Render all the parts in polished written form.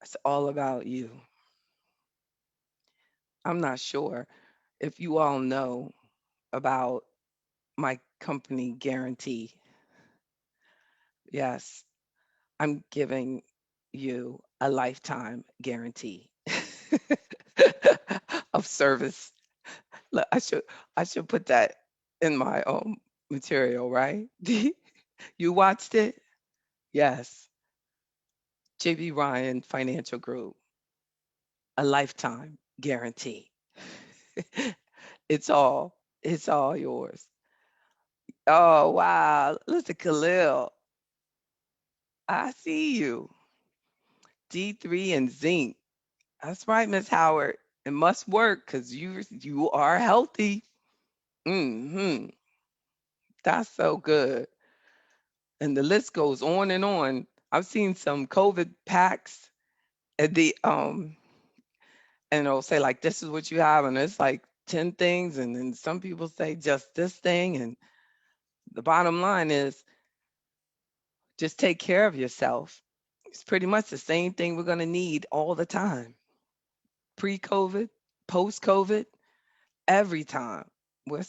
It's all about you. I'm not sure if you all know about my company guarantee. Yes, I'm giving you a lifetime guarantee of service. Look, I should put that in my material, right? You watched it? Yes. JB Ryan Financial Group, a lifetime guarantee. It's all yours. Oh wow. Listen, Khalil, I see you. D3 and zinc. That's right, Miss Howard. It must work because you are healthy. Hmm. That's so good. And the list goes on and on. I've seen some COVID packs at the and it'll say like this is what you have, and it's like 10 things, and then some people say just this thing. And the bottom line is just take care of yourself. It's pretty much the same thing we're gonna need all the time. Pre-COVID, post-COVID, every time.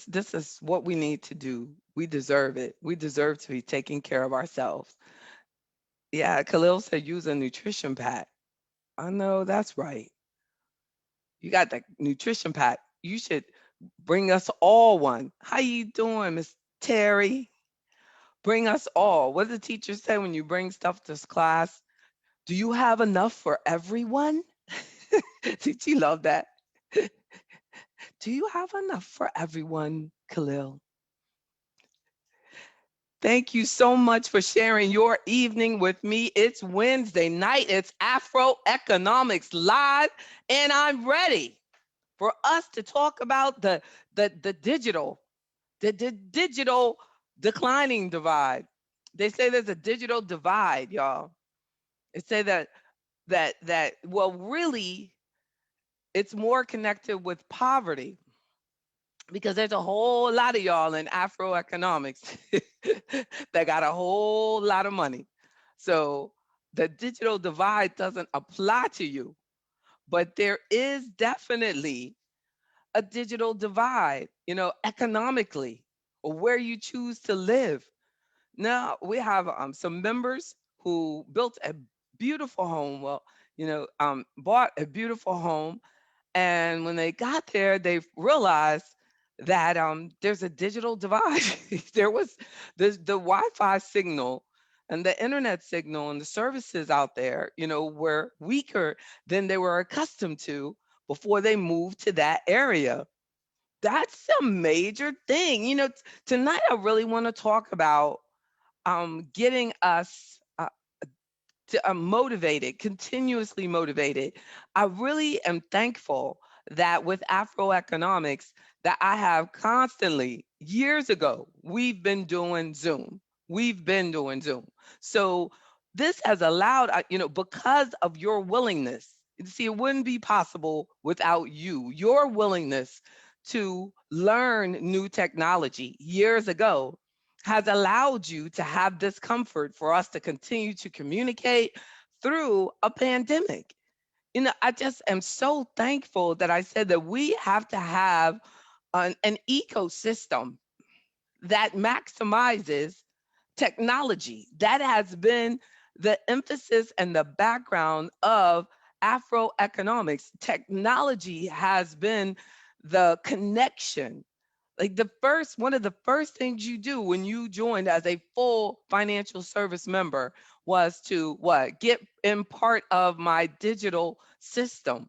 This is what we need to do. We deserve it. We deserve to be taking care of ourselves. Yeah, Khalil said use a nutrition pack. I know that's right. You got the nutrition pack. You should bring us all one. How you doing, Miss Terry? Bring us all. What does the teacher say when you bring stuff to class? Do you have enough for everyone? Did you love that? Do you have enough for everyone, Khalil? Thank you so much for sharing your evening with me. It's Wednesday night. It's Afro Economics Live, and I'm ready for us to talk about the digital, the digital declining divide. They say there's a digital divide, y'all. They say that well, really, it's more connected with poverty because there's a whole lot of y'all in Afro economics that got a whole lot of money. So the digital divide doesn't apply to you, but there is definitely a digital divide, economically, or where you choose to live. Now we have some members who built a beautiful home. Well, bought a beautiful home, and when they got there, they realized that there's a digital divide. There was the Wi-Fi signal and the internet signal and the services out there, were weaker than they were accustomed to before they moved to that area. That's a major thing. Tonight I really want to talk about getting us motivated, continuously motivated. I really am thankful that with Afroeconomics that I have constantly, years ago, we've been doing Zoom. We've been doing Zoom. So this has allowed, because of your willingness. See, it wouldn't be possible without you, your willingness to learn new technology years ago has allowed you to have this comfort for us to continue to communicate through a pandemic. I just am so thankful that I said that we have to have an ecosystem that maximizes technology. That has been the emphasis and the background of Afro economics. Technology has been the connection, like one of the first things you do when you joined as a full financial service member was to what? Get in part of my digital system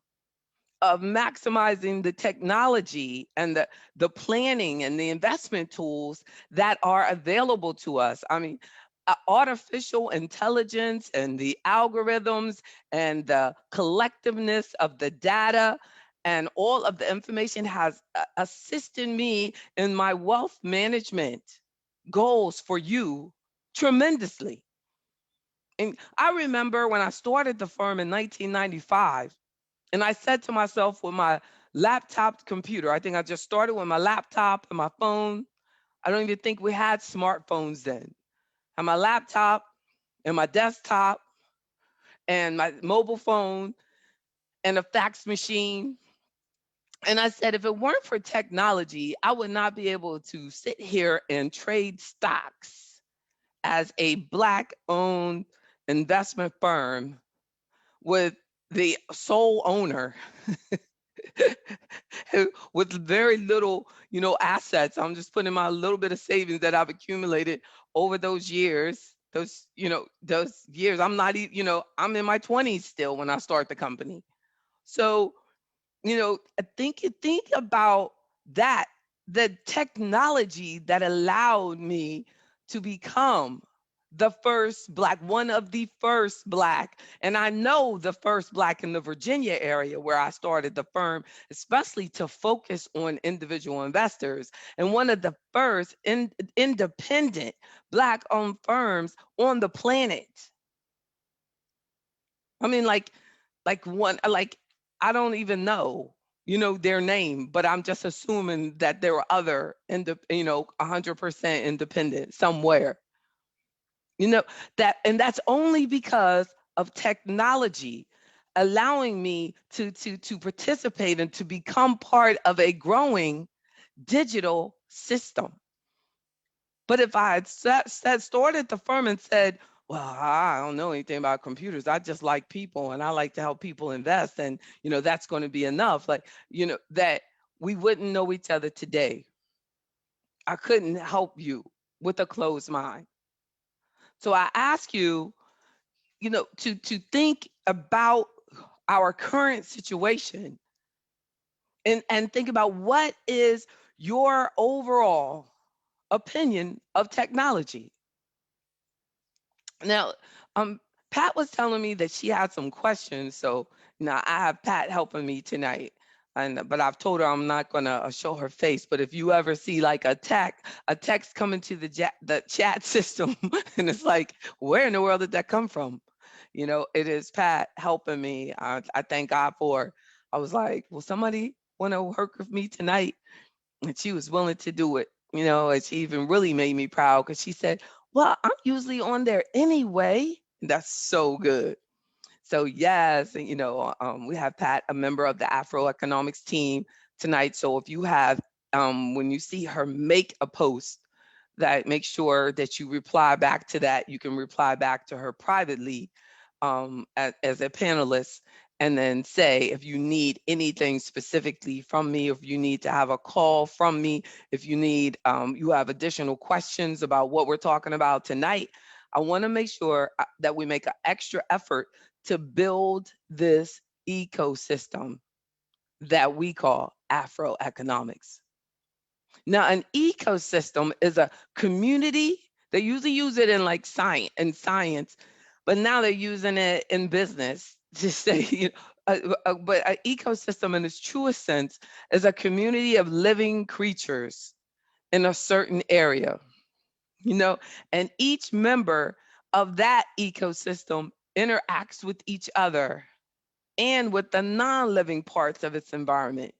of maximizing the technology and the planning and the investment tools that are available to us. I mean, artificial intelligence and the algorithms and the collectiveness of the data and all of the information has assisted me in my wealth management goals for you tremendously. And I remember when I started the firm in 1995, and I said to myself with my laptop computer, I think I just started with my laptop and my phone. I don't even think we had smartphones then. And my laptop and my desktop and my mobile phone and a fax machine. And I said, if it weren't for technology, I would not be able to sit here and trade stocks as a Black owned investment firm with the sole owner with very little, assets. I'm just putting my little bit of savings that I've accumulated over those years. Those years. I'm not even, I'm in my 20s still when I start the company. So, I think about that, the technology that allowed me to become the first Black, one of the first Black, and I know the first Black in the Virginia area where I started the firm, especially to focus on individual investors, and one of the first independent Black owned firms on the planet. I mean, like one, like I don't even know, their name, but I'm just assuming that there are other, 100% independent somewhere. You know and that's only because of technology allowing me to participate and to become part of a growing digital system. But if I had started the firm and said, well, I don't know anything about computers. I just like people and I like to help people invest. And, that's going to be enough. Like, that we wouldn't know each other today. I couldn't help you with a closed mind. So I ask you, to think about our current situation and think about what is your overall opinion of technology. Now, Pat was telling me that she had some questions, so now I have Pat helping me tonight. But I've told her I'm not gonna show her face. But if you ever see like a text coming to the chat system, and it's like, where in the world did that come from? It is Pat helping me. I thank God for. I was like, well, somebody want to work with me tonight, and she was willing to do it. And she even really made me proud because she said, well, I'm usually on there anyway. That's so good. So yes, and we have Pat, a member of the AfroEconomics team tonight. So if you have, when you see her make a post, that make sure that you reply back to that. You can reply back to her privately, as a panelist, and then say if you need anything specifically from me, if you need to have a call from me, if you have additional questions about what we're talking about tonight. I want to make sure that we make an extra effort to build this ecosystem that we call Afroeconomics. Now, an ecosystem is a community. They usually use it in like science, but now they're using it in business to say, but an ecosystem in its truest sense is a community of living creatures in a certain area, you know, and each member of that ecosystem interacts with each other and with the non-living parts of its environment.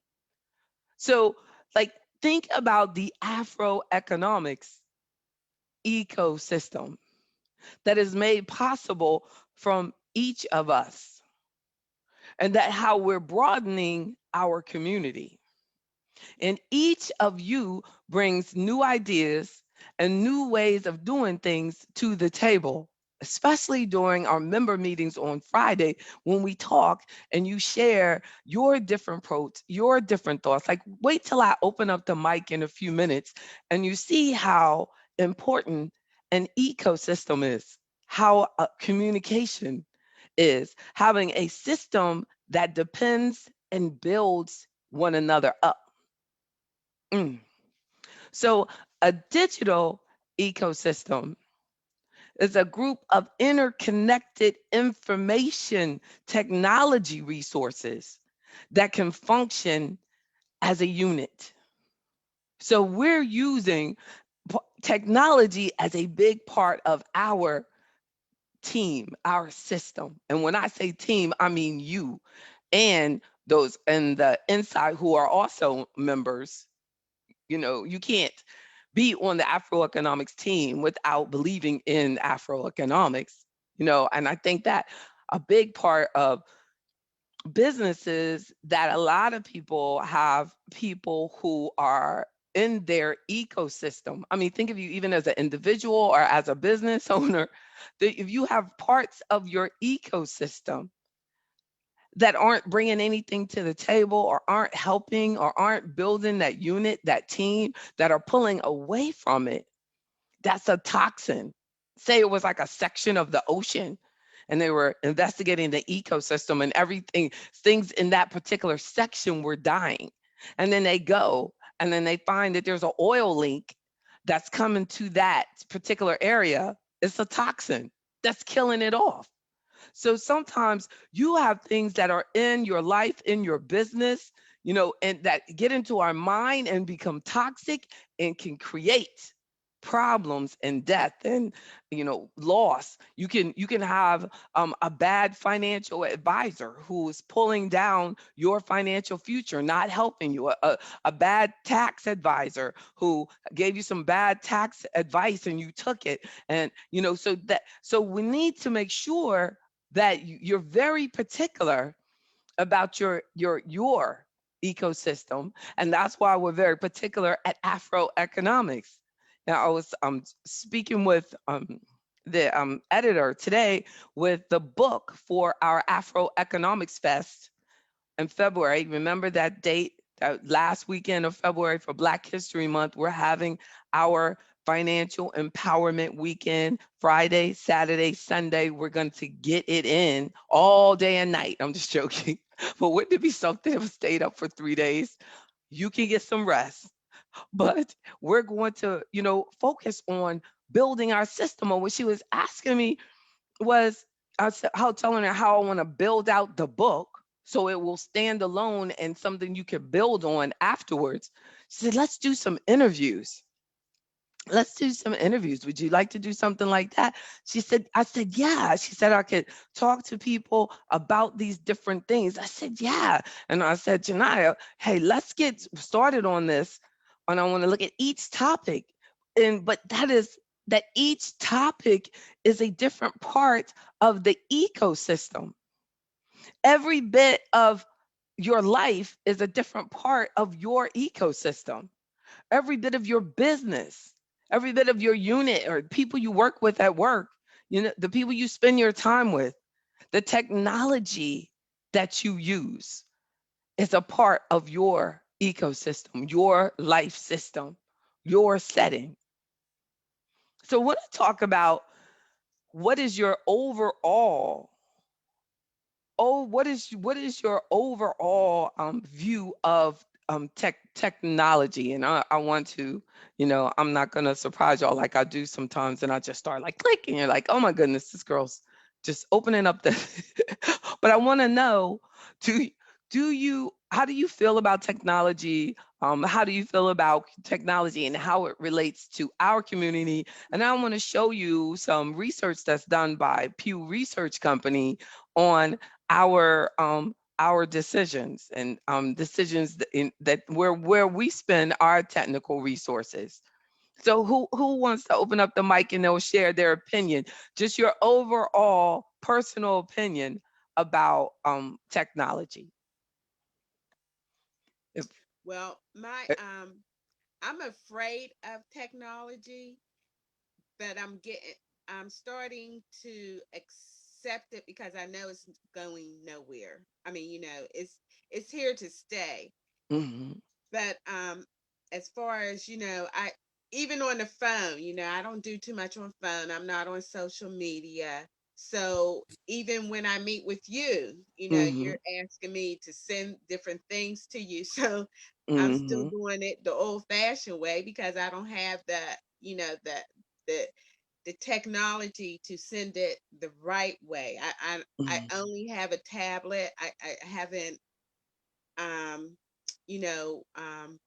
So, like, think about the Afroeconomics ecosystem that is made possible from each of us, and that how we're broadening our community. And each of you brings new ideas and new ways of doing things to the table, especially during our member meetings on Friday when we talk and you share your different approach, your different thoughts. Like, wait till I open up the mic in a few minutes and you see how important an ecosystem is, how communication is, having a system that depends and builds one another up. Mm. So, a digital ecosystem is a group of interconnected information technology resources that can function as a unit. So, we're using technology as a big part of our team, our system. And when I say team, I mean you and those and the inside who are also members. You can't be on the Afroeconomics team without believing in Afroeconomics. And I think that a big part of businesses that a lot of people have people who are in their ecosystem. I mean, think of you even as an individual or as a business owner, that if you have parts of your ecosystem that aren't bringing anything to the table or aren't helping or aren't building that unit, that team, that are pulling away from it, that's a toxin. Say it was like a section of the ocean and they were investigating the ecosystem and everything, things in that particular section were dying. And then they go and then they find that there's an oil leak that's coming to that particular area. It's a toxin that's killing it off. So sometimes you have things that are in your life, in your business, and that get into our mind and become toxic and can create problems and death and loss. You can have a bad financial advisor who is pulling down your financial future, not helping you. A bad tax advisor who gave you some bad tax advice and you took it. And so we need to make sure that you're very particular about your ecosystem, and that's why we're very particular at Afroeconomics. Now, I was speaking with the editor today with the book for our Afroeconomics Fest in February. Remember that date, that last weekend of February for Black History Month? We're having our financial empowerment weekend, Friday, Saturday, Sunday. We're going to get it in all day and night. I'm just joking. But wouldn't it be something if we stayed up for 3 days? You can get some rest, but we're going to, focus on building our system. And what she was asking me was, how telling her how I want to build out the book so it will stand alone and something you can build on afterwards. She said, let's do some interviews. Would you like to do something like that? She said, I said, yeah. She said, I could talk to people about these different things. I said, yeah. And I said, Janaya, hey, let's get started on this. And I want to look at each topic. But that each topic is a different part of the ecosystem. Every bit of your life is a different part of your ecosystem. Every bit of your business, every bit of your unit or people you work with at work, the people you spend your time with, the technology that you use is a part of your ecosystem, your life system, your setting. So, when I talk about what is your overall what is your overall view of technology? And I want to, I'm not gonna surprise y'all like I do sometimes, and I just start like clicking. You're like, oh my goodness, this girl's just opening up the. But I want to know, do how do you feel about technology? How do you feel about technology and how it relates to our community? And I want to show you some research that's done by Pew Research Company on our decisions and decisions that where we spend our technical resources. So who wants to open up the mic and they'll share their opinion, just your overall personal opinion about technology. If Well, my eh, I'm afraid of technology, but I'm starting to accept it because I know it's going nowhere. I mean, it's here to stay. mhm, But as far as, I even on the phone, I don't do too much on phone. I'm not on social media. So even when I meet with you, mhm, you're asking me to send different things to you. So I'm still mhm, doing it the old fashioned way because I don't have the the technology to send it the right way. I mhm, only have a tablet. I haven't um you know um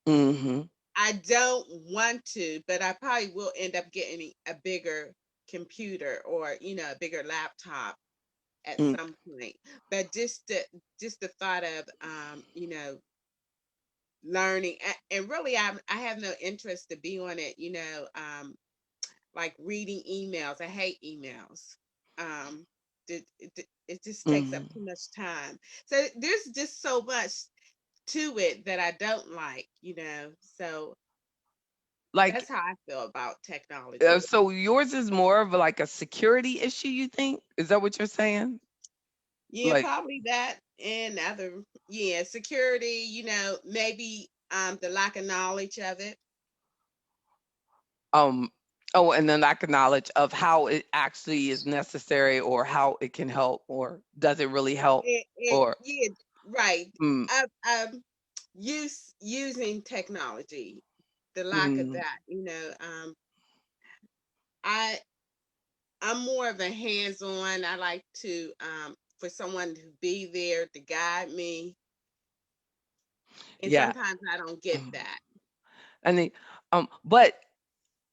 mhm, I don't want to, but I probably will end up getting a bigger computer or a bigger laptop at mm, some point. But just the thought of learning and really I have no interest to be on it, like reading emails. I hate emails. Um it just takes up Mhm. too much time. So there's just so much to it that I don't like, So Like, that's how I feel about technology. so yours is more of like a security issue, you think? Is that what you're saying? Yeah, Like, probably that and other, yeah, security, maybe the lack of knowledge of it. um, oh, and then lack of knowledge of how it actually is necessary or how it can help or does it really help And or yeah, right. mm, Using technology, the lack of mm, that, I I'm more of a hands-on. I like to for someone to be there to guide me, and yeah. sometimes I don't get Mm. that. And the but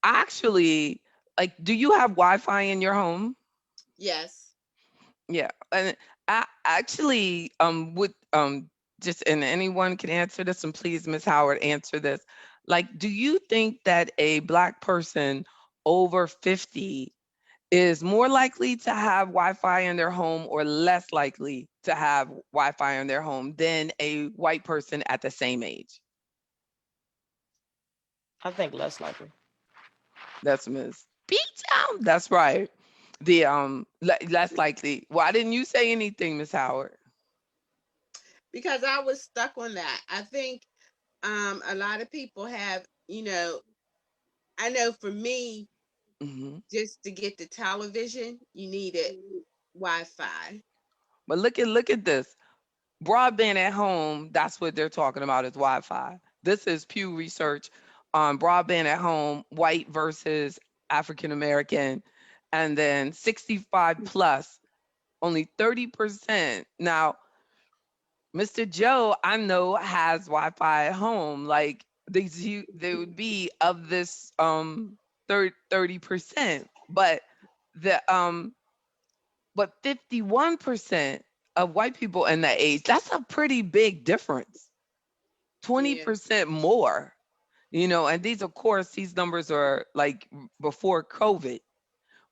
actually, like, do you have Wi-Fi in your home? Yes. Yeah, and I actually would just and anyone can answer this, and please, Miss Howard, answer this. Like, do you think that a black person over 50 is more likely to have Wi-Fi in their home or less likely to have Wi-Fi in their home than a white person at the same age? I think less likely. That's Miss Beecham. That's right. The less likely. Why didn't you say anything, Miss Howard? Because I was stuck on that. I think a lot of people have, I know for me, Hmm. just to get the television, you needed Wi-Fi. But look at this. Broadband at home, that's what they're talking about is Wi-Fi. This is Pew Research on broadband at home, white versus African American, and then 65 plus, only 30%. Now, Mr. Joe, I know has Wi-Fi at home. Like they would be of this 30%, the 51% of white people in that age, that's a pretty big difference. Yeah. 20% more, and these, of course, these numbers are like before COVID,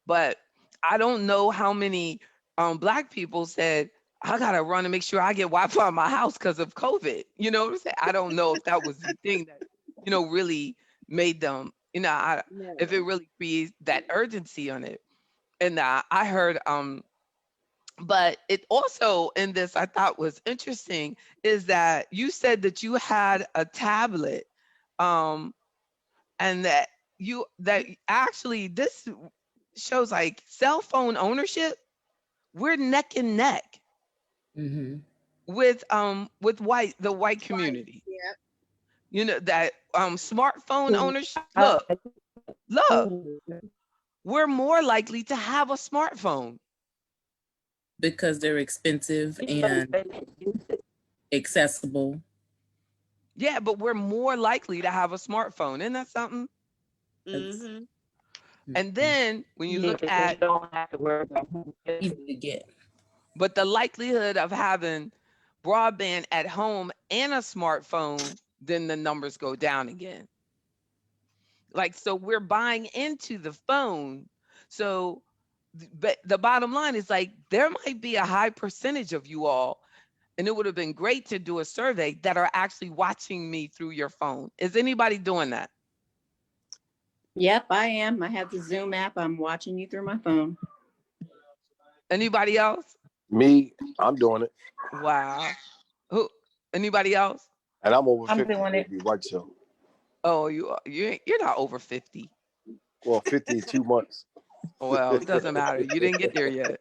but I don't know how many black people said, I gotta run and make sure I get Wi-Fi in my house because of COVID. You know what I'm saying? I don't know if that was the thing that, really made them, if it No. really creates that urgency on it. And I heard but it also in this I thought was interesting is that you said that you had a tablet, um, and that actually this shows like cell phone ownership. We're neck and neck Hmm. with the white Right. community. Yeah. That smartphone ownership. Look, we're more likely to have a smartphone. Because they're expensive and accessible. Yeah, but we're more likely to have a smartphone. Isn't that something? It's Mm-hmm. And mhm, then when you look at easy to get. but the likelihood of having broadband at home and a smartphone, then the numbers go down again. Like, so we're buying into the phone. So, but the bottom line is like, there might be a high percentage of you all, and it would have been great to do a survey that are actually watching me through your phone. Is anybody doing that? Yep, I am. I have the Zoom app. I'm watching you through my phone. Anybody else? Me, I'm doing it, Wow. Who? Anybody else? and I'm over I'm 50, doing it. baby. Watch so. Oh, you're not over 50. Well, 50 in 2 months. Well, it doesn't matter. You didn't get there yet.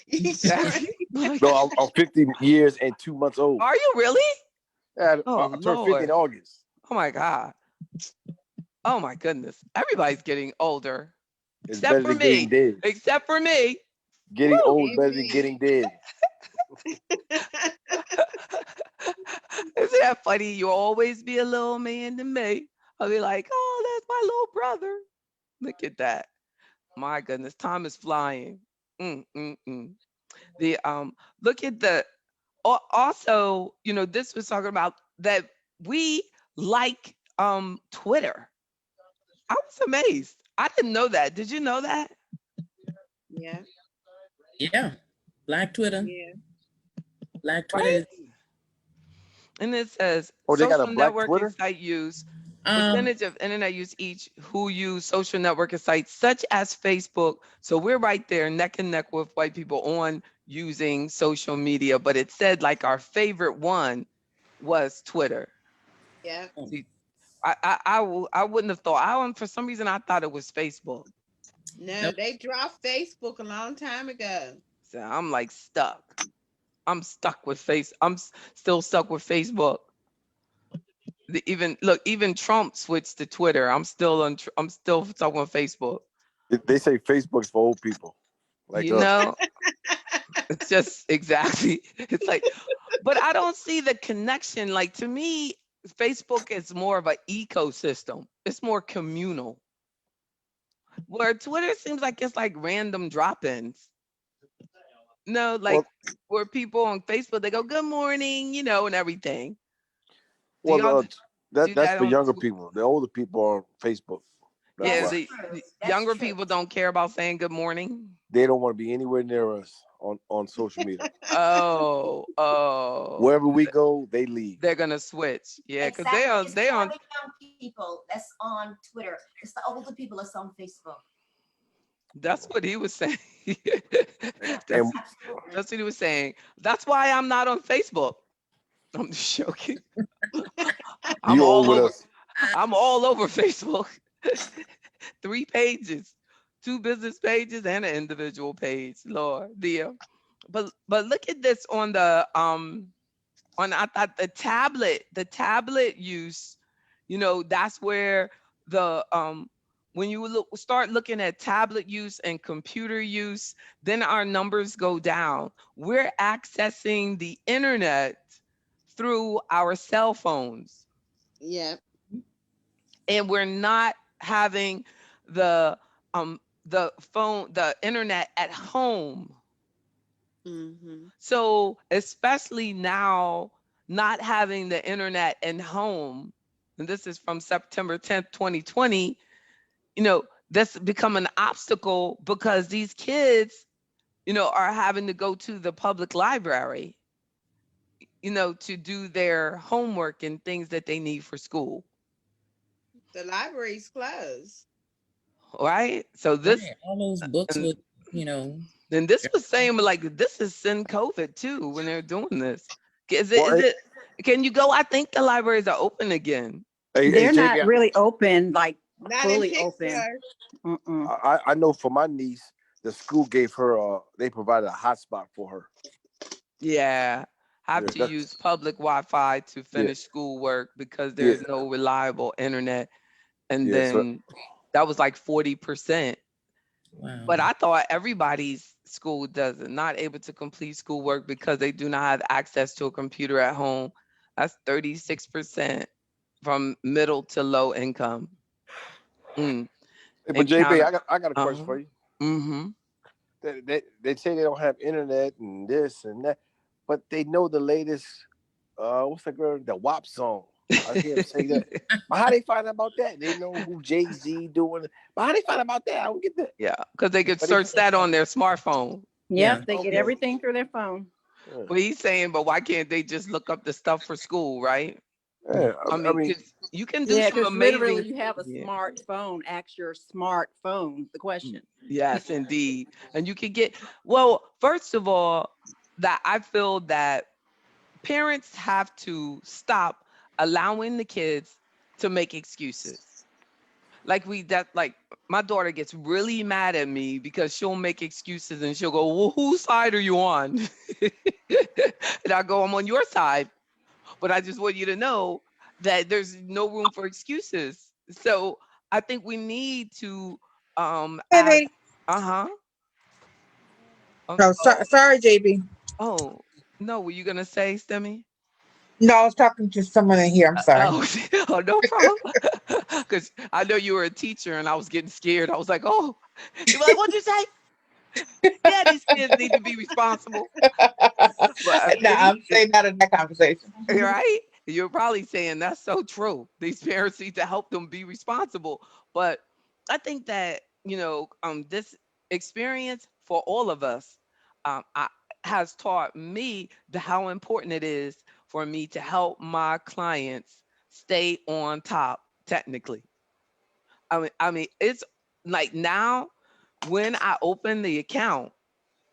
You sure? That's like, No, I'm 50 years and 2 months old. are you really? Yeah, Oh I turned 50 in Lord. August. Oh my God. Oh my goodness. Everybody's getting older. It's Except better for than getting me. dead. Except for me. Getting Woo! old is better than Amen. getting dead. Isn't that funny? You'll always be a little man to me. I'll be like, oh, that's my little brother. Look at that. My goodness, time is flying. Mm, mm, mm. The look at the also, this was talking about that we like Twitter. I was amazed. I didn't know that. Did you know that? Yeah. Yeah. Black Twitter. Yeah. Black Twitter right? is And it says Oh, they got a social black networking Twitter. site use, um percentage of internet use each who use social networking sites such as Facebook. So we're right there neck and neck with white people on using social media. But it said like our favorite one was Twitter. Yeah. See, I wouldn't have thought. For some reason I thought it was Facebook. No, nope. they dropped Facebook a long time ago. So I'm like stuck. I'm stuck with still stuck with Facebook. Even look, even Trump switched to Twitter. I'm still stuck on Facebook. They say Facebook's for old people like You us. know, it's just exactly. It's like, but I don't see the connection. Like to me, Facebook is more of an ecosystem. It's more communal. Where Twitter seems like it's like random drop-ins. No, like Well, where people on Facebook they go good morning, and everything. Do well, y'all do that's that for on? younger people. The older people are on Facebook. That's Yeah, That's why true. the That's younger true. people don't care about saying good morning. they don't want to be anywhere near us on social media. Oh, Wherever we go, they leave. they're gonna switch. Yeah, because Exactly. It's they not on. the young people that's on Twitter. It's the older people that's on Facebook. That's what he was saying. And that's Absolutely. that's what he was saying. That's why I'm not on Facebook. I'm just joking. I'm you old all with over. us. I'm all over Facebook. 3 pages, 2 business pages, and an individual page. Lord, dear. But look at this on the on I thought the tablet use, that's where the when you start looking at tablet use and computer use, then our numbers go down. We're accessing the internet through our cell phones, Yeah. and we're not having the the internet at home. Mm-hmm. So, especially now, not having the internet at home, and this is from September 10th, 2020, that's become an obstacle because these kids, are having to go to the public library, to do their homework and things that they need for school, The library's closed. right? So this, Right. All those books and with, you know, then this was saying like this is sin COVID too when they're doing this. Is it? well, Is it? Can you go? I think the libraries are open again. hey, They're not JB, really open, like Not in fully open. Pittsburgh. Mm-mm. I know for my niece, the school gave her they provided a hotspot for her. Yeah, have Yeah, to use public Wi-Fi to yeah, finish schoolwork because yeah, there's no reliable internet. And yeah. So then that was like 40%. wow. But I thought everybody's school does it, not able to complete schoolwork because they do not have access to a computer at home. That's 36% from middle to low income. Mm. but And JB, counter. I got a question Uh-huh. for you. Mm-hmm. They say they don't have internet and this and that, but they know the latest. What's the girl? The WAP song. I hear them say that. But how they find out about that? They know who Jay-Z doing. But how they find out about that? I don't get that. Yeah, because they could But they, search that on their smartphone. Yeah. Yep, they get okay. everything through their phone. Yeah. But he's saying, but why can't they just look up the stuff for school, right? Yeah. I I mean, mean, because you can do Yeah, some because literally amazing. you have a Yeah. smartphone. Ask your smartphone the question. Yes, indeed. And you can get, well, first of all, that I feel that parents have to stop allowing the kids to make excuses. Like my daughter gets really mad at me because she'll make excuses and she'll go, well, whose side are you on? And I go, I'm on your side. But I just want you to know that there's no room for excuses. So I think we need to ask. Maybe. Uh-huh. No, Oh, sorry, JB. oh, no, were you gonna say, Stemmy? No, I was talking to someone in here. I'm sorry. Oh, oh, no problem. Because I know you were a teacher and I was getting scared. I was like, oh, you're like, what'd you say? Yeah, these kids need to be responsible. But No, I'm saying not in that conversation. right? You're probably saying that's so true. These parents need to help them be responsible. But I think that, this experience for all of us, has taught me how important it is for me to help my clients stay on top technically. I mean, it's like now when I open the account,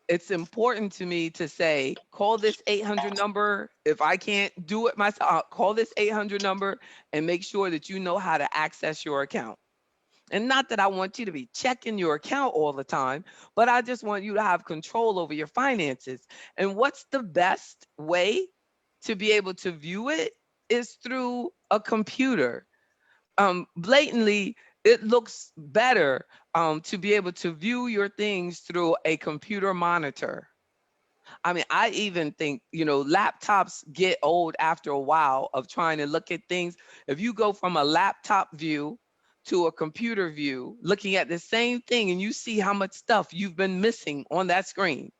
it's important to me to say, call this 800 number. If I can't do it myself, call this 800 number and make sure that you know how to access your account. And not that I want you to be checking your account all the time, but I just want you to have control over your finances. And what's the best way to be able to view it is through a computer. Blatantly, it looks better to be able to view your things through a computer monitor. I mean, I even think, laptops get old after a while of trying to look at things. If you go from a laptop view to a computer view, looking at the same thing, and you see how much stuff you've been missing on that screen.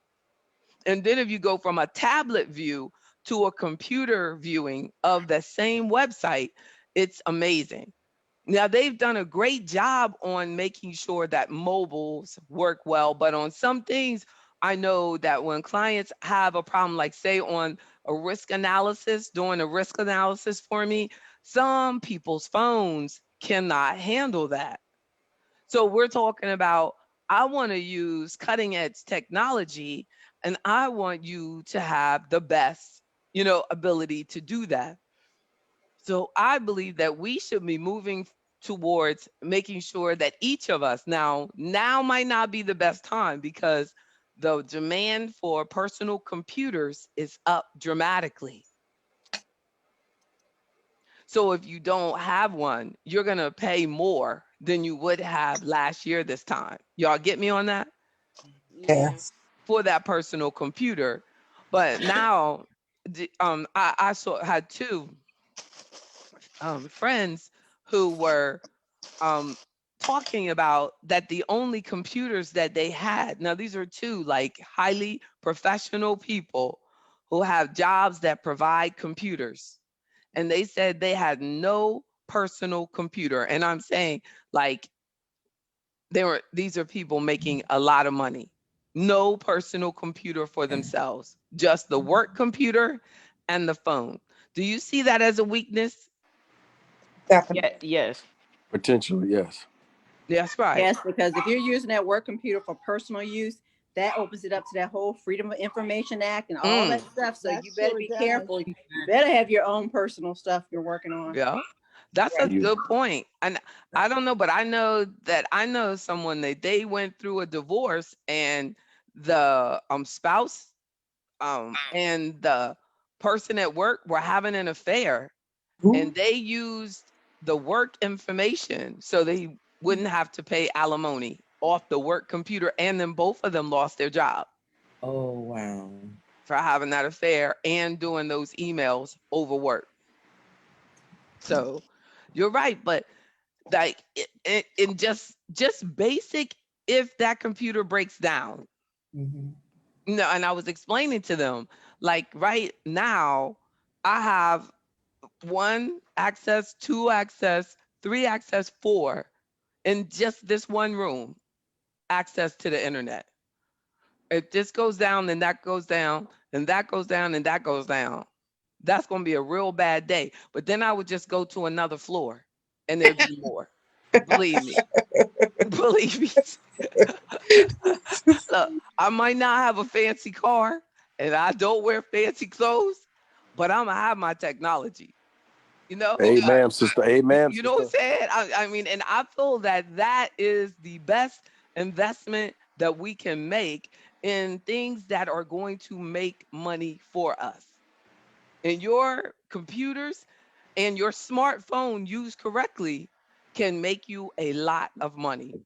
And then if you go from a tablet view to a computer viewing of the same website, it's amazing. Now, they've done a great job on making sure that mobiles work well, but on some things, I know that when clients have a problem, like say on a risk analysis, doing a risk analysis for me, some people's phones cannot handle that. So we're talking about, I want to use cutting edge technology and I want you to have the best, ability to do that. So I believe that we should be moving towards making sure that each of us now might not be the best time because the demand for personal computers is up dramatically. So if you don't have one, you're going to pay more than you would have last year this time. Y'all get me on that? Yeah. Yes. For that personal computer. But now I saw had two friends who were um, talking about that the only computers that they had, now these are two like highly professional people who have jobs that provide computers. And they said they had no personal computer. And I'm saying like these are people making a lot of money. No personal computer for themselves, just the work computer and the phone. Do you see that as a weakness? Definitely. Yeah, yes. Potentially, yes. That's right. Yes, because if you're using that work computer for personal use, that opens it up to that whole Freedom of Information Act and all that Mm, stuff. So That you better sure be does. careful. You better have your own personal stuff you're working on. yeah. That's a Right. You good point. And I don't know, but I know someone that they went through a divorce and the spouse and the person at work were having an affair and Who? they used the work information so they wouldn't have to pay alimony off the work computer, and then both of them lost their job Oh, wow. for having that affair and doing those emails over work. So you're right, but like in just basic, if that computer breaks down, Hmm. no, and I was explaining to them like right now I have one access, two access, three access, four in just this one room access to the internet. If this goes down, then that goes down, and that goes down, and that goes down. That's going to be a real bad day. But then I would just go to another floor and there'd be more. Believe me. Believe me. Look, I might not have a fancy car and I don't wear fancy clothes, but I'm going to have my technology. You know, Amen, sister. Amen, you know what I'm sister. saying? I mean, and I feel that that is the best investment that we can make in things that are going to make money for us. And your computers and your smartphone used correctly can make you a lot of money.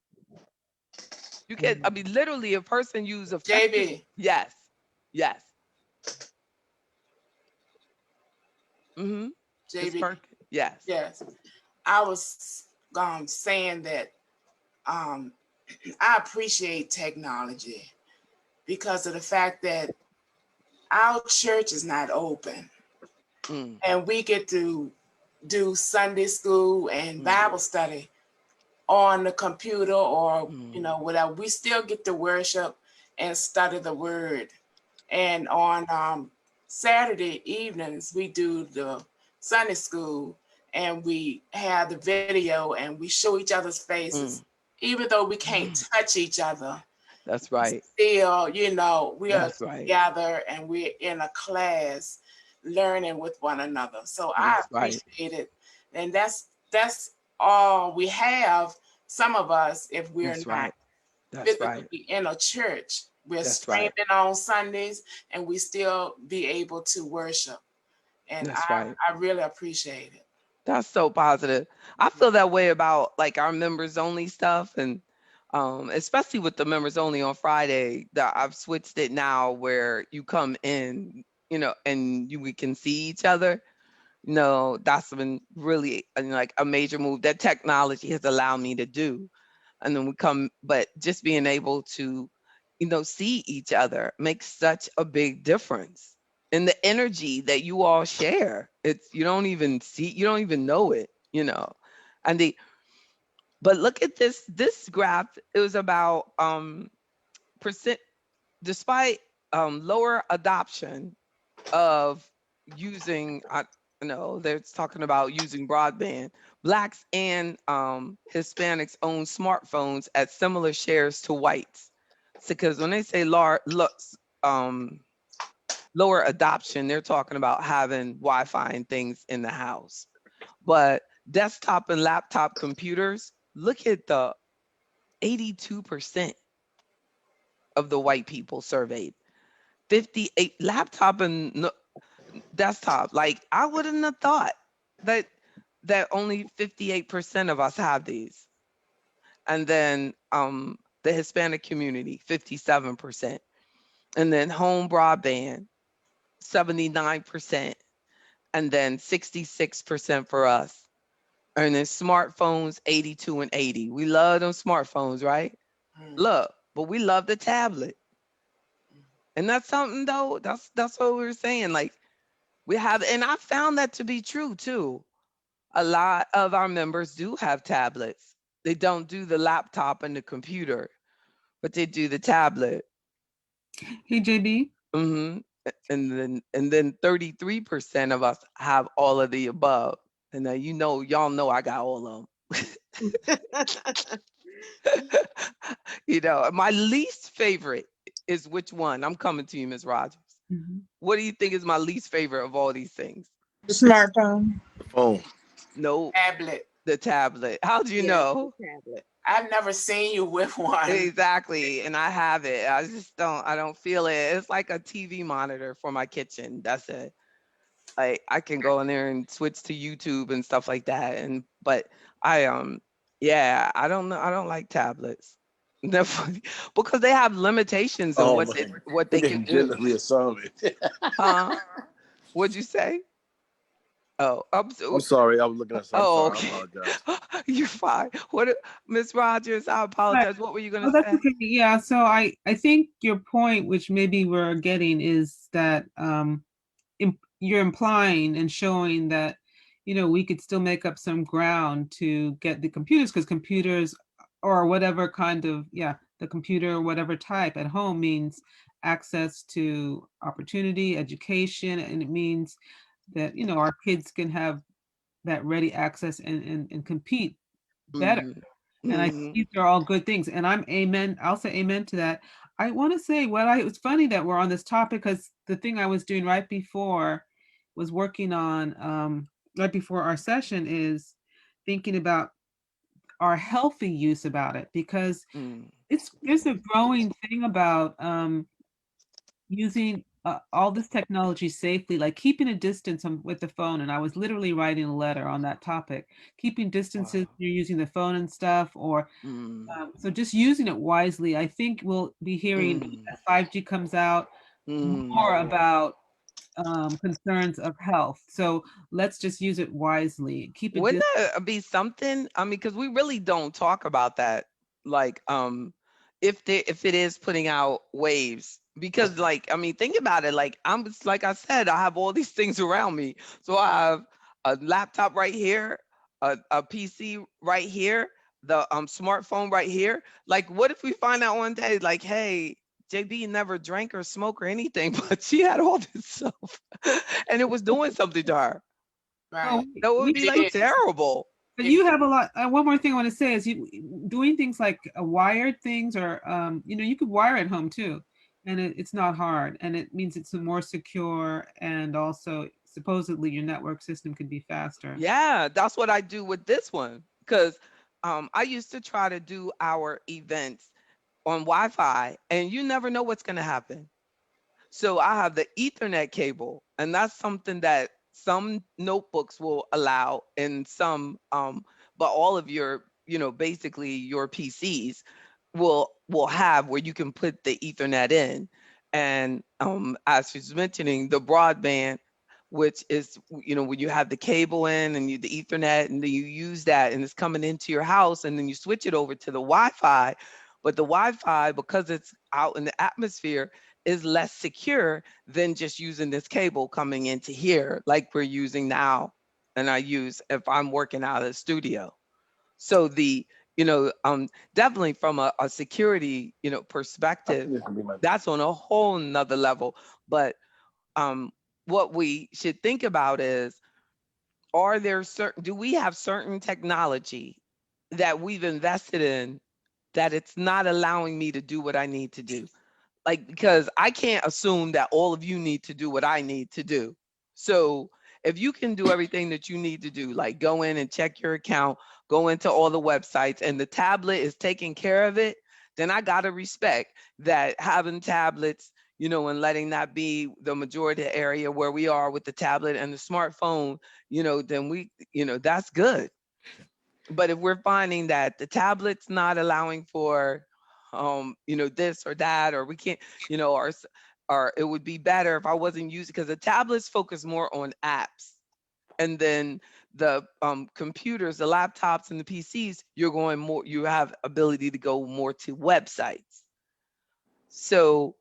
You can, I mean, literally, a person use effective. JB, Yes, yes. Mm-hmm. Miss JB, Perk. Yes. yes. I was saying that um, I appreciate technology because of the fact that our church is not open Mm, and we get to do Sunday school and mm, Bible study on the computer or, mm, whatever. We still get to worship and study the word. And on Saturday evenings, we do the Sunday school, and we have the video and we show each other's faces. Mm, Even though we can't mm. touch each other, That's we right. still, we are That's right. together and we're in a class learning with one another. So I That's right. appreciate it. And that's all we have, some of us, if we're That's not right. That's right. physically in a church. We're That's right. streaming on Sundays and we still be able to worship. And That's right. I really appreciate it. That's so positive. I feel that way about like our members only stuff, and especially with the members only on Friday, that I've switched it now where you come in, and we can see each other. No, that's been really like a major move that technology has allowed me to do. And then we come, but just being able to, see each other makes such a big difference. And the energy that you all share, you don't even see, you don't even know it. And but look at this graph. It was about percent, despite lower adoption of using, I know they're talking about using broadband. Blacks and Hispanics own smartphones at similar shares to whites. Because when they say um, lower adoption, they're talking about having Wi-Fi and things in the house. But desktop and laptop computers, look at the 82% of the white people surveyed. 58 laptop and desktop. Like I wouldn't have thought that only 58% of us have these. And then the Hispanic community, 57%. And then home broadband, 79%. And then 66% for us. And then smartphones, 82 and 80. We love them smartphones, right? Mm. Look, but we love the tablet. And that's something though, that's what we were saying. Like we have, and I found that to be true too. A lot of our members do have tablets. They don't do the laptop and the computer, but they do the tablet. Hey, JB. hmm And then 33% of us have all of the above. And now y'all know I got all of them. My least favorite is which one? I'm coming to you, Miss Rogers. Mhm. What do you think is my least favorite of all these things? The smartphone. The phone. No, Tablet. the tablet. How do you Yes, the know? tablet. I've never seen you with one. Exactly. And I have it. I don't feel it. It's like a TV monitor for my kitchen. That's it. Like I can go in there and switch to YouTube and stuff like that. But I yeah, I don't know. I don't like tablets. Definitely. Because they have limitations on Oh what man, they they can can do. literally assault it. Huh? What'd you say? Oh, I'm sorry, I was looking at something. I'm oh, sorry, I okay. apologize. You're fine. Miss Rogers, I But apologize. What were you oh, gonna that's say? okay. Yeah. So I think your point, which maybe we're getting, is that you're implying and showing that we could still make up some ground to get the computers, because computers or whatever kind of, yeah, the computer, whatever type at home, means access to opportunity, education, and it means that our kids can have that ready access and compete better. Mhm. And I think Mhm. these are all good things. And I'll say amen to that. I want to say, it's funny that we're on this topic, because the thing I was doing right before was working on, right before our session, is thinking about our healthy use about it, because Mm. there's a growing thing about using all this technology safely, like keeping a distance with the phone. And I was literally writing a letter on that topic, keeping distances, Wow. you're using the phone and stuff, or Mm. so just using it wisely. I think we'll be hearing Mm. as 5G comes out Mm. more about concerns of health. So let's just use it wisely. Keep it Wouldn't that be something? I mean, because we really don't talk about that. Like, if it is putting out waves, because like, I mean, think about it. Like, like I said, I have all these things around me. So I have a laptop right here, a PC right here, the smartphone right here. Like, what if we find out one day, like, hey, JB never drank or smoked or anything, but she had all this stuff, and it was doing something to her. Oh, Right. That would we be It like is. terrible. But It you have a lot. One more thing I want to say is you doing things like wired things, or you could wire at home too, and it's not hard, and it means it's more secure, and also supposedly your network system could be faster. Yeah, that's what I do with this one because I used to try to do our events on Wi-Fi, and you never know what's going to happen. So I have the Ethernet cable, and that's something that some notebooks will allow, and some, but all of your, basically your PCs will have where you can put the Ethernet in. And as she's mentioning, the broadband, which is, when you have the cable in and the Ethernet, and then you use that, and it's coming into your house, and then you switch it over to the Wi-Fi. But the Wi-Fi, because it's out in the atmosphere, is less secure than just using this cable coming into here like we're using now, and I use if I'm working out of the studio. So you know definitely from a security I think perspective, this gonna be my. that's on a whole nother level. But um what we should think about is, are there certain do we have certain technology that we've invested in that it's not allowing me to do what I need to do? Like, because I can't assume that all of you need to do what I need to do. So if you can do everything that you need to do, like go in and check your account, go into all the websites, and the tablet is taking care of it, then I gotta respect that having tablets, and letting that be the majority of the area where we are with the tablet and the smartphone, then that's good. But if we're finding that the tablet's not allowing for this or that, or we can't, or it would be better if I wasn't using, because the tablets focus more on apps, and then the computers, the laptops and the PCs, you have ability to go more to websites. So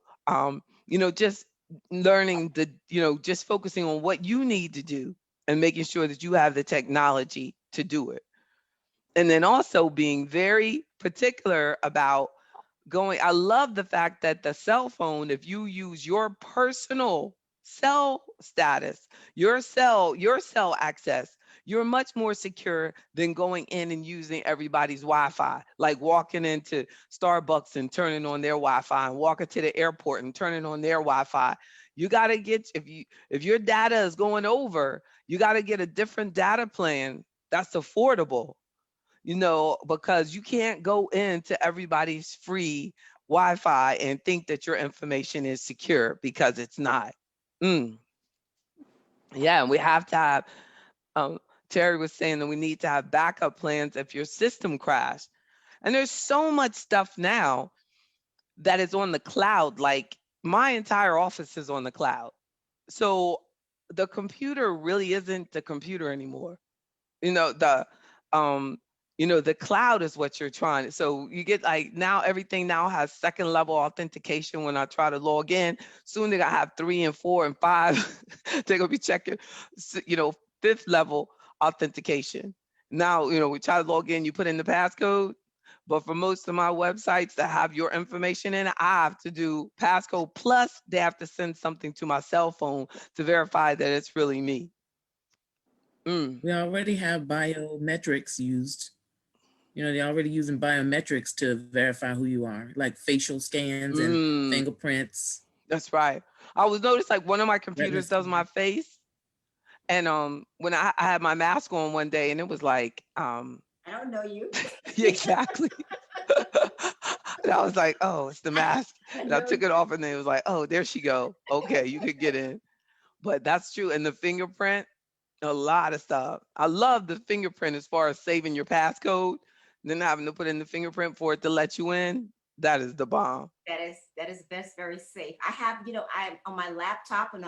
just learning just focusing on what you need to do, and making sure that you have the technology to do it. And then also being very particular about going. I love the fact that the cell phone, if you use your personal cell status, your cell access, you're much more secure than going in and using everybody's Wi-Fi, like walking into Starbucks and turning on their Wi-Fi, and walking to the airport and turning on their Wi-Fi. You got to get, if your data is going over, you got to get a different data plan that's affordable, because you can't go into everybody's free Wi-Fi and think that your information is secure, because it's not. Mm, yeah, and we have to have. Um, Terry was saying that we need to have backup plans if your system crashed. And there's so much stuff now that is on the cloud. Like my entire office is on the cloud. So the computer really isn't the computer anymore. you know the um the cloud is what you're trying, so you get, like, now everything now has second level authentication. When I try to log in, soon they're gonna have 3 and 4 and 5. They're gonna be checking, fifth level authentication. Now, we try to log in, you put in the passcode, but for most of my websites that have your information in it, I have to do passcode plus they have to send something to my cell phone to verify that it's really me. Mm. We already have biometrics used. They're already using biometrics to verify who you are, like facial scans and Mm. fingerprints. That's right. I was noticed, like, one of my Retina computers does my scan. face, and when I had my mask on one day, and it was like, I don't know you. yeah, exactly. And I was like, oh, it's the mask. And I know took it off, and then it was like, oh, there she go. Okay, you could get in. But that's true. And the fingerprint, a lot of stuff. I love the fingerprint as far as saving your passcode, then having to put in the fingerprint for it to let you in. That is the bomb. That is best, very safe. I have, I'm on my laptop, and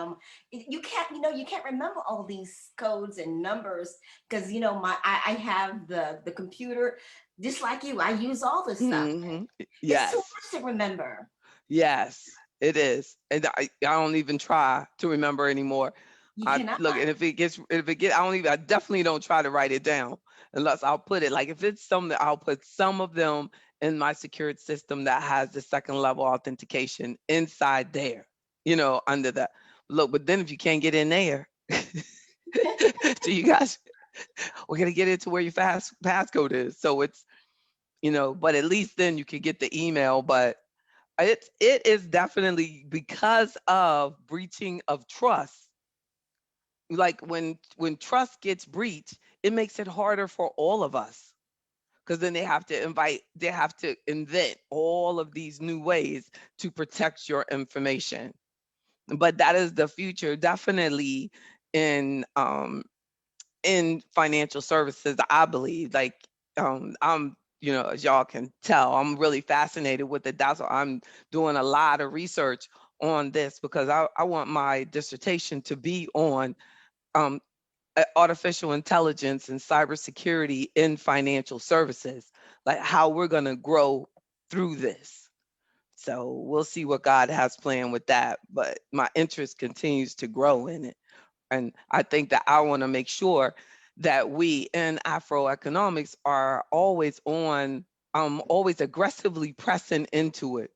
you can't remember all these codes and numbers, because I have the computer just like you. I use all this stuff. Hmm. It's too Yes. much to remember. Yes, it is. And I don't even try to remember anymore. You I cannot. look, and I definitely don't try to write it down unless I'll put it, like, if it's something, I'll put some of them in my secured system that has the second level authentication inside there, you know, under the look. But then if you can't get in there, so you guys, we're gonna get into where your fast passcode is. So it's, you know, but at least then you can get the email. But it is definitely because of breaching of trust. Like when trust gets breached, it makes it harder for all of us, because then they have to invent all of these new ways to protect your information. But that is the future, definitely, in financial services, I believe. Like, I'm, you know, as y'all can tell, I'm really fascinated with it. That's why I'm doing a lot of research on this, because I want my dissertation to be on um, artificial intelligence and cybersecurity in financial services, like how we're going to grow through this. So we'll see what God has planned with that. But my interest continues to grow in it. And I think that I want to make sure that we in Afroeconomics are always on, always aggressively pressing into it.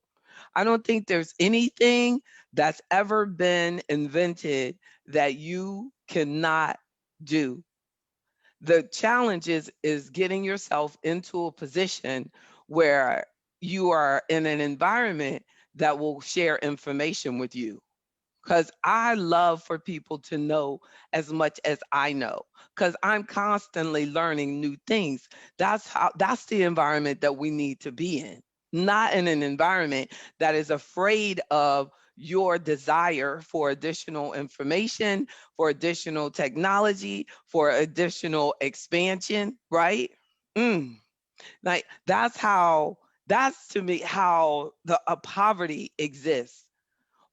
I don't think there's anything that's ever been invented that you cannot do. The challenge is getting yourself into a position where you are in an environment that will share information with you, because I love for people to know as much as I know, because I'm constantly learning new things. That's the environment that we need to be in, not in an environment that is afraid of your desire for additional information, for additional technology, for additional expansion, right? Mm. Like that's to me how the poverty exists,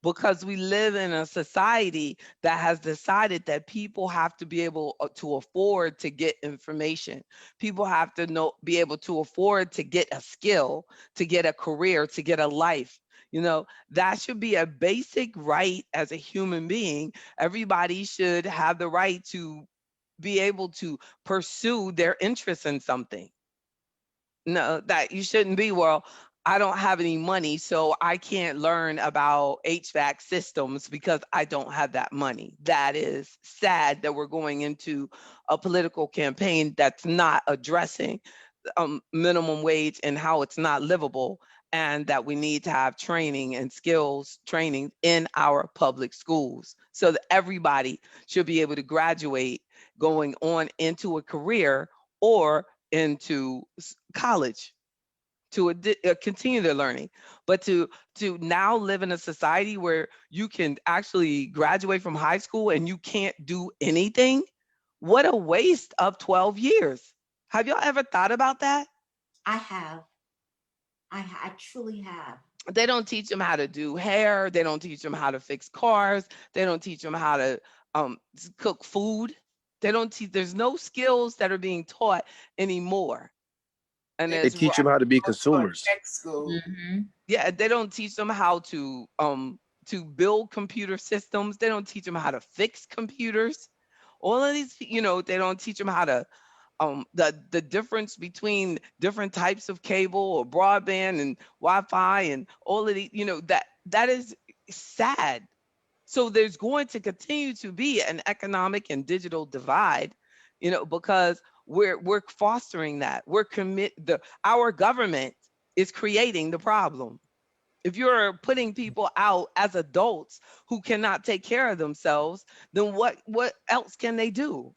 because we live in a society that has decided that people have to be able to afford to get information. People have to be able to afford to get a skill, to get a career, to get a life. You know, that should be a basic right as a human being. Everybody should have the right to be able to pursue their interest in something. No, that you shouldn't be, well, I don't have any money, so I can't learn about HVAC systems because I don't have that money. That is sad that we're going into a political campaign that's not addressing minimum wage and how it's not livable, and that we need to have training and skills training in our public schools so that everybody should be able to graduate going on into a career or into college to continue their learning. But to now live in a society where you can actually graduate from high school and you can't do anything, what a waste of 12 years. Have y'all ever thought about that? I have. I truly have. They don't teach them how to do hair. They don't teach them how to fix cars. They don't teach them how to cook food. They don't teach. There's no skills that are being taught anymore. And They They it's teach them how to be go to a consumers. tech school. Mm-hmm. yeah, they don't teach them how to build computer systems. They don't teach them how to fix computers. All of these, you know, they don't teach them how to the difference between different types of cable or broadband and Wi-Fi and all of the, you know, that is sad. So there's going to continue to be an economic and digital divide, you know, because we're fostering that. Our government is creating the problem. If you're putting people out as adults who cannot take care of themselves, then what else can they do?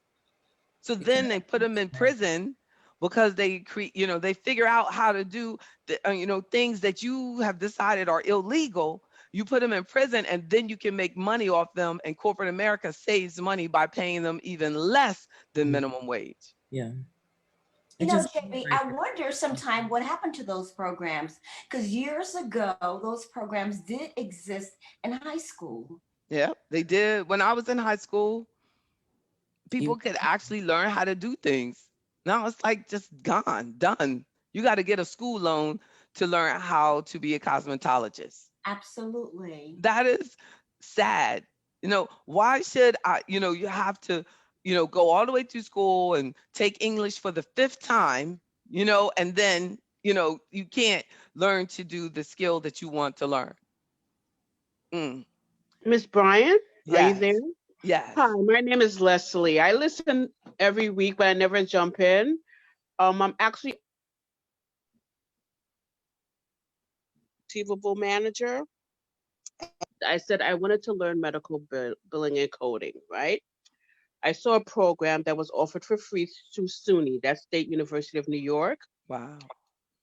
So then they put them in prison because they create, you know, they figure out how to do you know, things that you have decided are illegal. You put them in prison and then you can make money off them, and corporate America saves money by paying them even less than minimum wage. Yeah. You It know, just JB, like I wonder sometime what happened to those programs, because years ago, those programs did exist in high school. Yeah, they did. When I was in high school, you people could actually learn how to do things. Now it's like just gone, done. You got to get a school loan to learn how to be a cosmetologist. Absolutely. That is sad. You know, why should I, you know, you have to, you know, go all the way to school and take English for the fifth time, you know, and then You can't learn to do the skill that you want to learn. Mm, Miss Bryan, are you there? yes. Yes. Hi, my name is Leslie. I listen every week, but I never jump in. I'm actually receivable manager. I said I wanted to learn medical billing and coding, right? I saw a program that was offered for free through SUNY, that's State University of New York. Wow.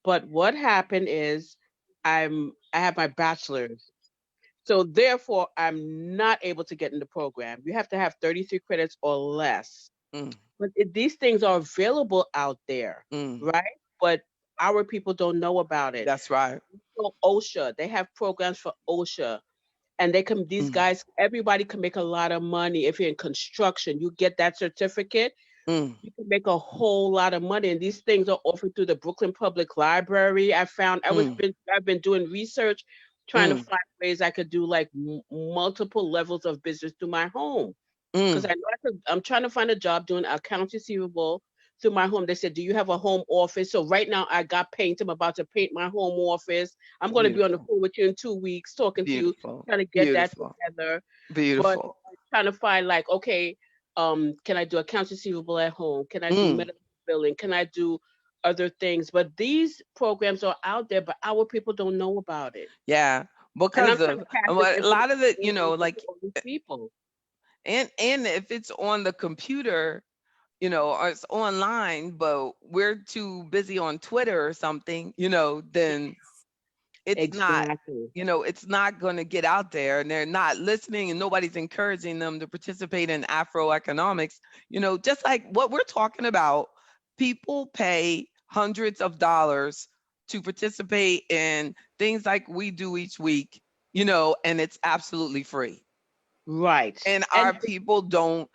But what happened is I have my bachelor's. So therefore I'm not able to get in the program. You have to have 33 credits or less. Mm, But these things are available out there, mm. right? But our people don't know about it. That's right. So OSHA, they have programs for OSHA, and these Mm, guys, everybody can make a lot of money if you're in construction. You get that certificate, mm. you can make a whole lot of money. And these things are offered through the Brooklyn Public Library. Mm, I've been doing research, trying to mm, find ways I could do like multiple levels of business through my home. Because mm. I'm trying to find a job doing accounts receivable through my home. They said, "Do you have a home office?" So right now I got paint. I'm about to paint my home office. I'm going to be on the Beautiful. phone with you in 2 weeks, talking to you, Beautiful. trying to get that Beautiful. together. But Beautiful. I'm trying to find like, okay, can I do accounts receivable at home? Can I do Mm. medical billing? Can I do other things? But these programs are out there, but our people don't know about it. Yeah. And Because I'm trying of to pass this a information lot of it, on to like, all these people. and if it's on the computer, or it's online, but we're too busy on Twitter or something, then it's not Exactly. it's not going to get out there, and they're not listening, and nobody's encouraging them to participate in Afroeconomics. Just like what we're talking about, people pay hundreds of dollars to participate in things like we do each week, and it's absolutely free, Right. and And our people don't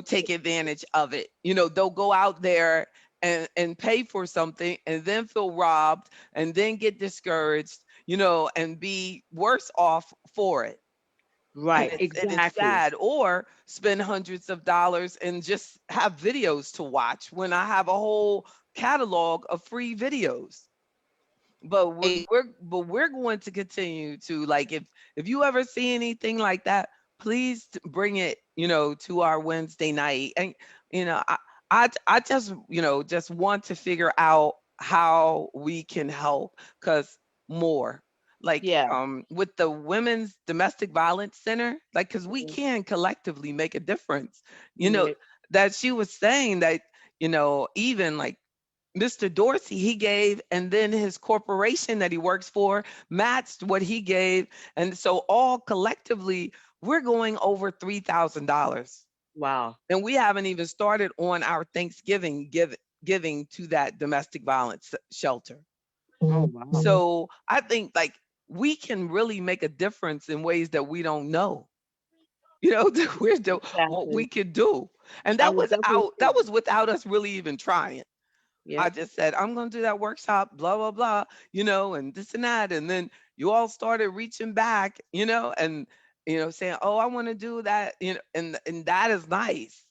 take advantage of it. They'll go out there and pay for something and then feel robbed and then get discouraged, and be worse off for it. And right, it's exactly. sad, or spend hundreds of dollars and just have videos to watch when I have a whole catalog of free videos. But we're going to continue to, like, if you ever see anything like that, please bring it, to our Wednesday night. And I just, just want to figure out how we can help, because more, like, Yeah. with the women's domestic violence center, like, because we Mhm. can collectively make a difference, Yeah. that she was saying that, even like Mr. Dorsey, he gave, and then his corporation that he works for matched what he gave. And so all collectively, we're going over $3,000. Wow. And we haven't even started on our Thanksgiving giving to that domestic violence shelter. Oh, Mhm. wow. So I think, like, we can really make a difference in ways that we don't know, that what we Exactly. could do. And I will definitely say that that. was without us really even trying. I Yep. just said, I'm going to do that workshop, blah, blah, blah, and this and that. And then you all started reaching back, and, saying, oh, I want to do that, and that is nice,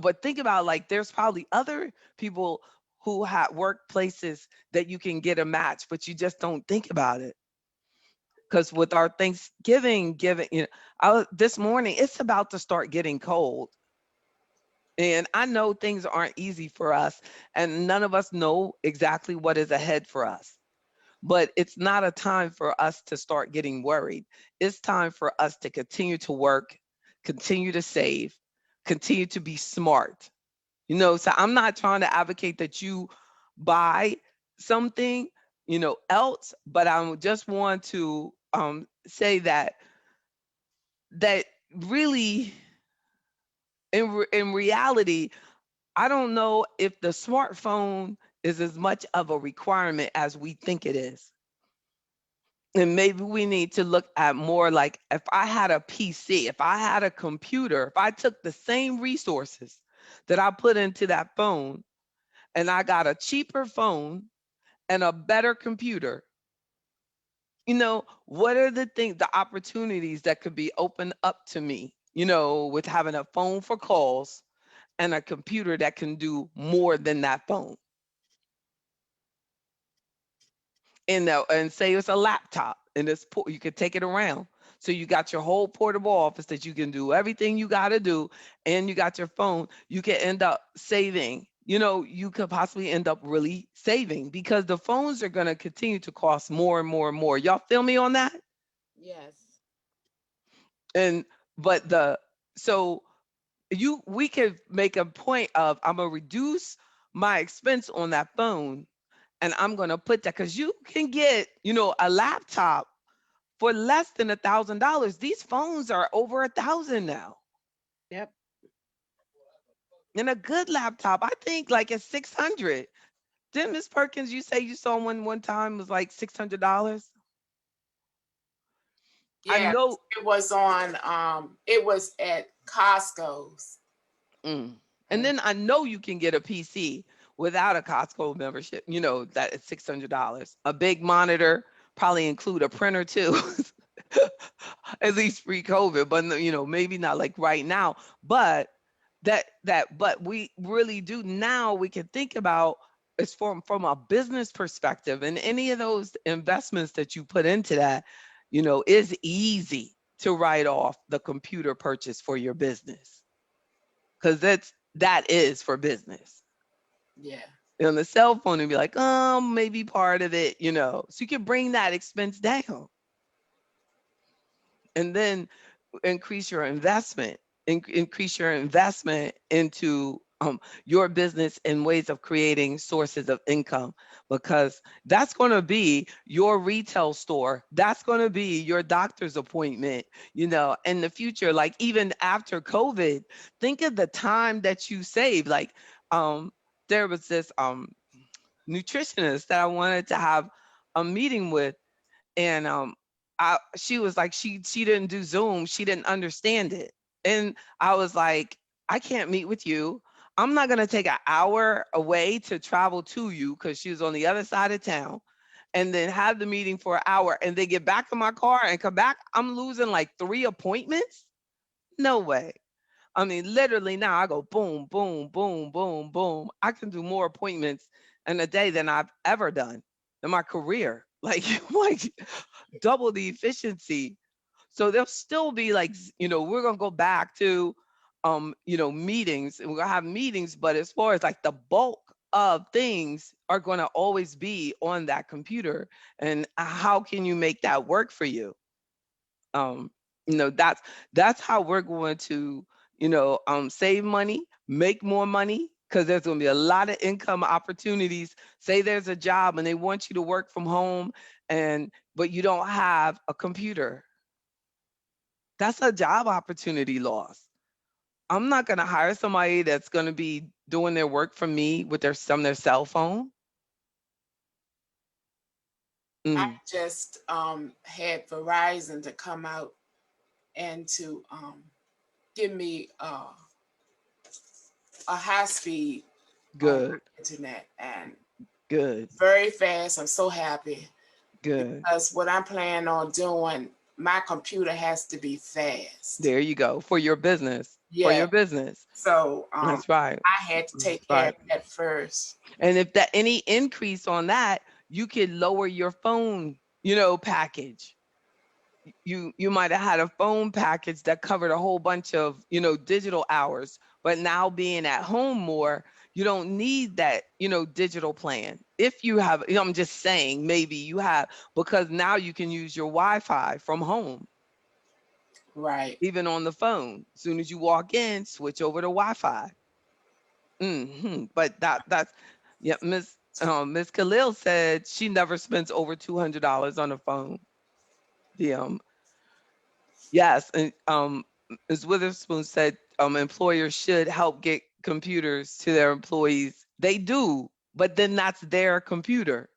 but think about, like, there's probably other people who have workplaces that you can get a match, but you just don't think about it. Because with our Thanksgiving giving, this morning, it's about to start getting cold. And I know things aren't easy for us, and none of us know exactly what is ahead for us. But it's not a time for us to start getting worried. It's time for us to continue to work, continue to save, continue to be smart. So I'm not trying to advocate that you buy something, else, but I just want to say that really, in reality, I don't know if the smartphone is as much of a requirement as we think it is. And maybe we need to look at more, like, if I had a PC, if I had a computer, if I took the same resources that I put into that phone and I got a cheaper phone and a better computer, what are the opportunities that could be opened up to me, with having a phone for calls and a computer that can do more than that phone? And say it's a laptop and you could take it around. So you got your whole portable office that you can do everything you got to do, and you got your phone. You can end up saving. You could possibly end up really saving because the phones are going to continue to cost more and more and more. Y'all feel me on that? Yes. And but the so you we could make a point of I'm gonna reduce my expense on that phone, and I'm gonna put that because you can get a laptop for less than $1,000. These phones are over 1,000 now. Yep. And a good laptop, I think, like it's 600. Didn't Miss Perkins, you say you saw one time was like $600? I Yeah, know. it was at Costco's. Mm. And Mm. then I know you can get a PC without a Costco membership. That it's $600. A big monitor, probably include a printer too. At least pre-COVID, but no, maybe not like right now. But but we really do now. We can think about it's from a business perspective, and any of those investments that you put into that, is easy to write off the computer purchase for your business because that is for business. Yeah. On the cell phone and be like, maybe part of it, so you can bring that expense down and then increase your investment into your business and ways of creating sources of income, because that's going to be your retail store, that's going to be your doctor's appointment, in the future. Like even after COVID, think of the time that you save. Like there was this nutritionist that I wanted to have a meeting with, and she was like, she didn't do Zoom, she didn't understand it. And I was like, I can't meet with you. I'm not going to take an hour away to travel to you, because she was on the other side of town, and then have the meeting for an hour and then get back in my car and come back. I'm losing like 3 appointments. No way. I mean, literally now I go boom, boom, boom, boom, boom. I can do more appointments in a day than I've ever done in my career. Like, like double the efficiency. So there'll still be like, we're gonna go back to meetings, and we're gonna have meetings, but as far as like the bulk of things are gonna always be on that computer. And how can you make that work for you? um that's how we're going to save money, make more money, because there's going to be a lot of income opportunities. Say there's a job and they want you to work from home, and but you don't have a computer. That's a job opportunity loss. I'm not going to hire somebody that's going to be doing their work for me with their cell phone. I Mm, just had Verizon to come out and to give me a high speed good, internet, and good, very fast. I'm so happy good. because what I'm planning on doing, my computer has to be fast. There you go, for your business, for Yeah. your business. So That's right. I had to That's take care right. of that first. And if that any increase on that, you could lower your phone, package. You might have had a phone package that covered a whole bunch of, digital hours, but now being at home more, you don't need that, digital plan. If you have, I'm just saying, maybe you have, because now you can use your Wi-Fi from home, Right. even on the phone. As soon as you walk in, switch over to Wi-Fi. But that's yeah, Miss Khalil said she never spends over $200 on a phone. The yes, and Ms. Witherspoon said employers should help get computers to their employees. They do, but then that's their computer.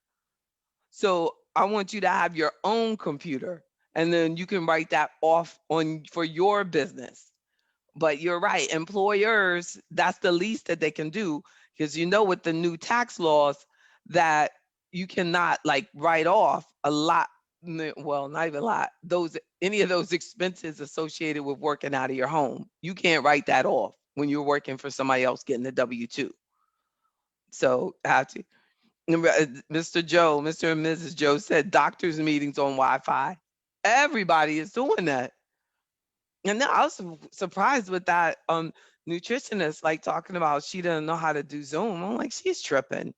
So I want you to have your own computer, and then you can write that off on for your business. But you're right, employers, that's the least that they can do, because with the new tax laws that you cannot like write off a lot, well, not even a lot, those any of those expenses associated with working out of your home. You can't write that off when you're working for somebody else getting the W-2. So have to. Mr. Joe, Mr. and Mrs. Joe said doctors' meetings on Wi-Fi. Everybody is doing that. And then I was surprised with that nutritionist like talking about she didn't know how to do Zoom. I'm like, she's tripping.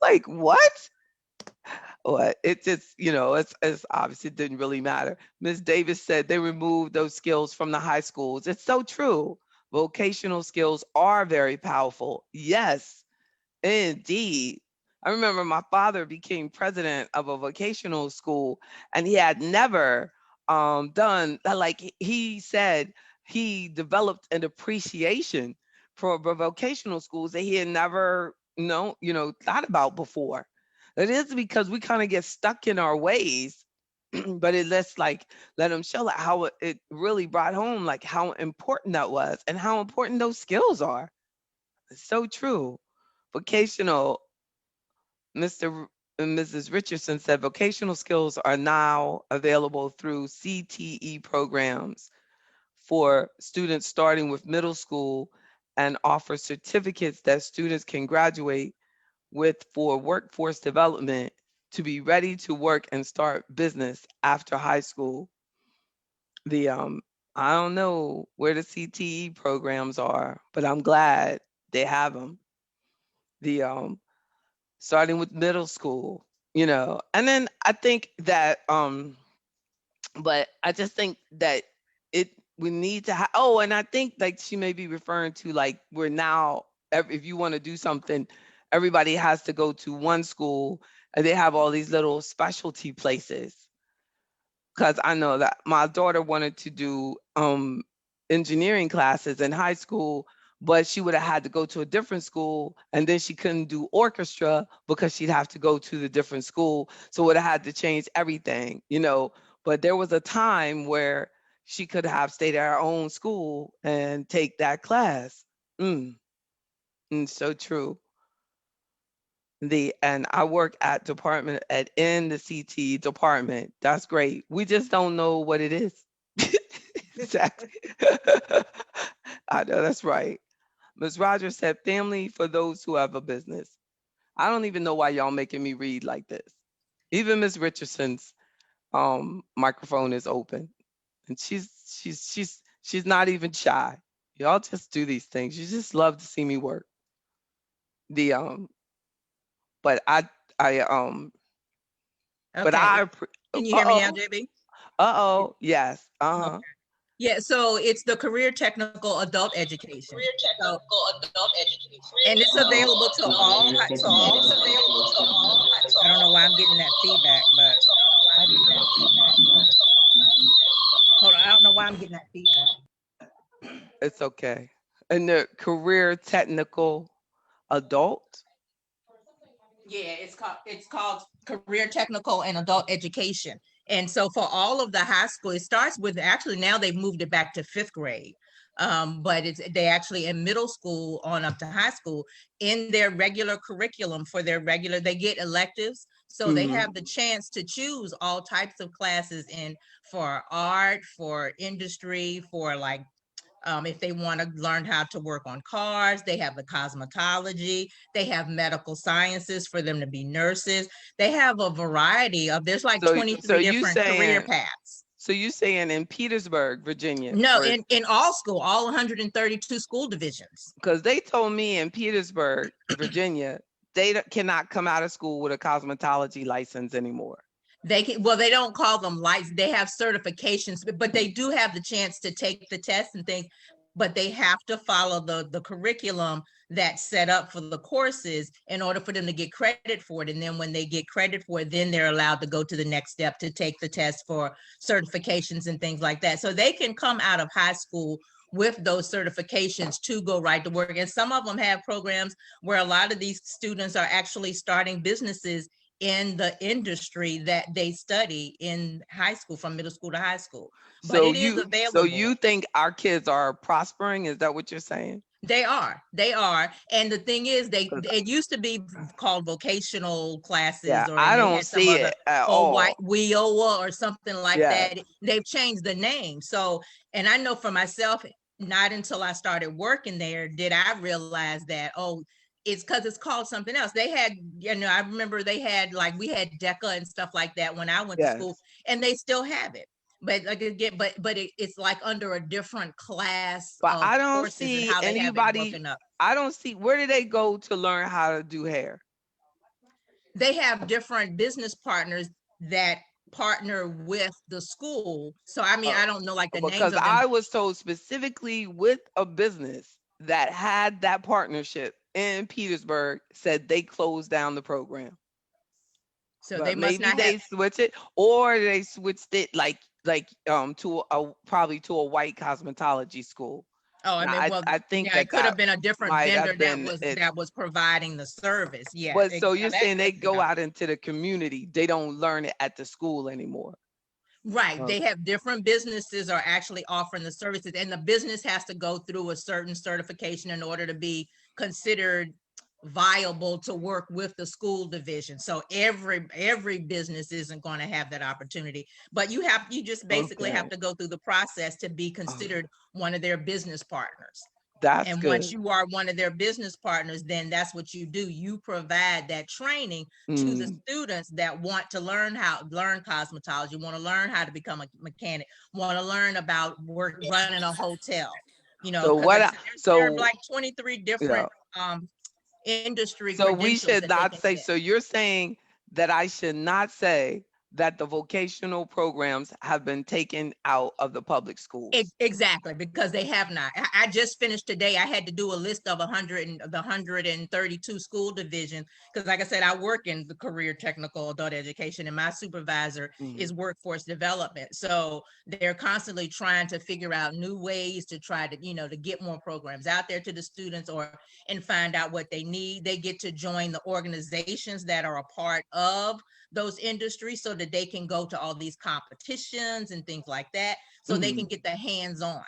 Like what? What? It just, it's obviously it didn't really matter. Miss Davis said they removed those skills from the high schools. It's so true. Vocational skills are very powerful. Yes, indeed. I remember my father became president of a vocational school and he had never done like he said he developed an appreciation for vocational schools that he had never thought about before. It is because we kind of get stuck in our ways, but it lets like let them show like how it really brought home like how important that was and how important those skills are. It's so true. Vocational, Mr. and Mrs. Richardson said vocational skills are now available through CTE programs for students starting with middle school and offer certificates that students can graduate with for workforce development to be ready to work and start business after high school. The I don't know where the CTE programs are, but I'm glad they have them. The starting with middle school, and then I think that but I just think that it we need to oh, and I think like she may be referring to like we're now if you want to do something, everybody has to go to one school and they have all these little specialty places. Because I know that my daughter wanted to do engineering classes in high school, but she would have had to go to a different school, and then she couldn't do orchestra because she'd have to go to the different school. So would have had to change everything. But there was a time where she could have stayed at her own school and take that class. Mm, so true. And I work at department at in the CT department. That's great. We just don't know what it is. Exactly. I know that's right. Ms. Rogers said, "Family for those who have a business." I don't even know why y'all making me read like this. Even Miss Richardson's microphone is open, and she's not even shy. Y'all just do these things. You just love to see me work. The but I but Okay. uh Can you hear me now, oh JB? yes Okay. Yeah, so it's the Career Technical Adult Education. So, and it's available to all, to all. I don't know why I'm getting that feedback, but hold on, I don't know why I'm getting that feedback. It's okay. And the career technical adult. Yeah, it's called Career Technical and Adult Education. And so for all of the high school, it starts with actually now they've moved it back to fifth grade. But they actually in middle school on up to high school in their regular curriculum for their regular, they get electives. So they Mhm. have the chance to choose all types of classes in for art, for industry, for like if they want to learn how to work on cars, they have the cosmetology, they have medical sciences for them to be nurses. They have a variety of, there's like So 23 you different career saying paths. so you saying in Petersburg, Virginia, No, for in all school, all 132 school divisions. because they told me in Petersburg, Virginia, cannot come out of school with a cosmetology license anymore. They can, well, they don't call them lights, they have certifications, but they do have the chance to take the test and things, but they have to follow the curriculum that's set up for the courses in order for them to get credit for it. And then when they get credit for it, then they're allowed to go to the next step to take the test for certifications and things like that. So they can come out of high school with those certifications to go right to work. And some of them have programs where a lot of these students are actually starting businesses in the industry that they study in high school, from middle school to high school. But So it is you available. think our kids are prospering? Is that what you're saying? They are. And the thing is, 'Cause it used to be called vocational yeah, classes, or I and they don't had some see other, it at or white all. WIOA or something like Yes. that. They've changed the name. So, and I know for myself, not until I started working there did I realize that, oh, it's because it's called something else. They had, I remember they had, like, we had DECA and stuff like that when I went to school, and they still have it. But like again, but it's like under a different class But of I don't courses and see how they have it anybody. broken up. I don't see, where do they go to learn how to do hair? They have different business partners that partner with the school. So I mean, I don't know like the names Because of them. I was told specifically with a business that had that partnership in Petersburg said they closed down the program. So they But must maybe not have. they switch it, or they switched it to a probably to a white cosmetology school. Oh, I Now, mean, well, I think yeah, it that could have that been a different might vendor have been it. that was providing the service. Yeah, But so you're saying they that, go out into the community, they don't learn it at the school anymore. right. They Okay. have different businesses are actually offering the services, and the business has to go through a certain certification in order to be considered viable to work with the school division. So every business isn't going to have that opportunity, but you just basically have Okay. to go through the process to be Uh, considered one of their business partners. that's And once good. you are one of their business partners, then that's what you do. You provide that training to the Mm, students that want to learn cosmetology, want to learn how to become a mechanic, want to learn about running a hotel, so because what? like I I, said, there are so like 23 yeah. different industry So we credentials should that they not can say. get. So you're saying that I should not say that the vocational programs have been taken out of the public schools. Exactly, because they have not. I just finished today. I had to do a list of 132 school divisions because, like I said, I work in the career technical adult education, and my supervisor Mhm. is workforce development. So they're constantly trying to figure out new ways to try to, to get more programs out there to the students and find out what they need. They get to join the organizations that are a part of those industries so that they can go to all these competitions and things like that, so they can Mhm. get the hands-on.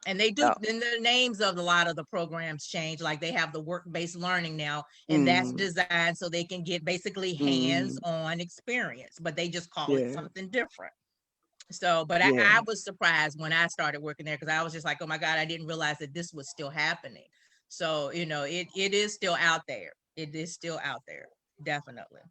And they do, Yeah. then the names of a lot of the programs change, like they have the work-based learning now, and that's Mhm. designed so they can get basically Mhm. hands-on experience, but they just call it Yeah. something different. So, but I Yeah. was surprised when I started working there because I was just like, oh my God, I didn't realize that this was still happening. So, it is still out there. It is still out there, definitely.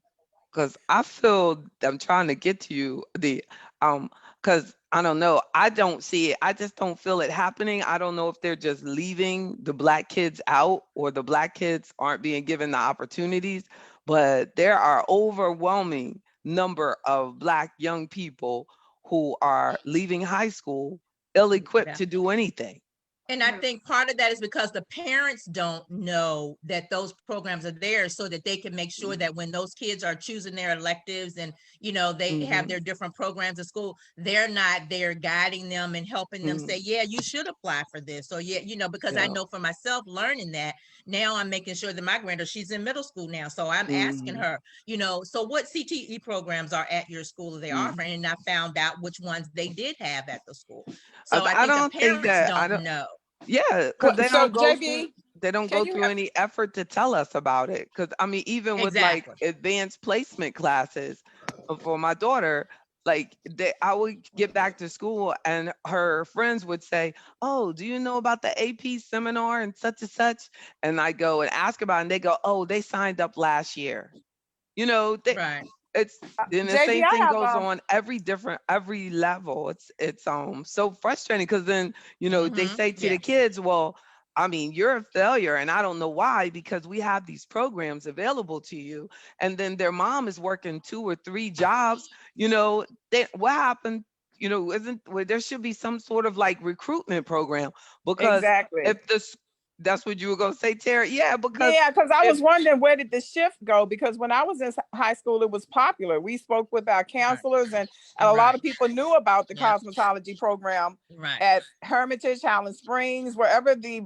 Because I feel I'm trying to get to you because I don't know. I don't see it. I just don't feel it happening. I don't know if they're just leaving the black kids out or the black kids aren't being given the opportunities, but there are overwhelming number of black young people who are leaving high school ill-equipped Yeah. to do anything. And I think part of that is because the parents don't know that those programs are there so that they can make sure that when those kids are choosing their electives and, they have Mm-hmm. their different programs at school, they're not there guiding them and helping them say, Mm-hmm. yeah, you should apply for this. Or, yeah, because I Yeah. know for myself learning that now I'm making sure that my granddaughter, she's in middle school now. So I'm asking Mm-hmm. her, so what CTE programs are at your school that they Mm-hmm. offering? And I found out which ones they did have at the school. So I I think the don't think parents that I don't don't. know. Yeah, because Well, they so don't go through JB, they don't can go you through help? any effort to tell us about it. Because I mean, even with like Exactly. advanced placement classes for my daughter, I would get back to school and her friends would say, "Oh, do you know about the AP seminar and such and such?" And I go and ask about it, and they go, "Oh, they signed up last year." You know, they Right. it's then the JB, same I thing have goes on every level. It's so frustrating because then, they say to the Yes. kids, well, I mean, you're a failure and I don't know why because we have these programs available to you. And then their mom is working 2 or 3 jobs, what happened? Isn't where there should be some sort of like recruitment program because exactly. if this that's what you were gonna say, Terry. Yeah, because Yeah, because I if was wondering where did the shift go? Because when I was in high school, it was popular. We spoke with our Right. counselors, and a lot Right. of people knew about the Yep. cosmetology program Right. at Hermitage, Howland Springs, wherever the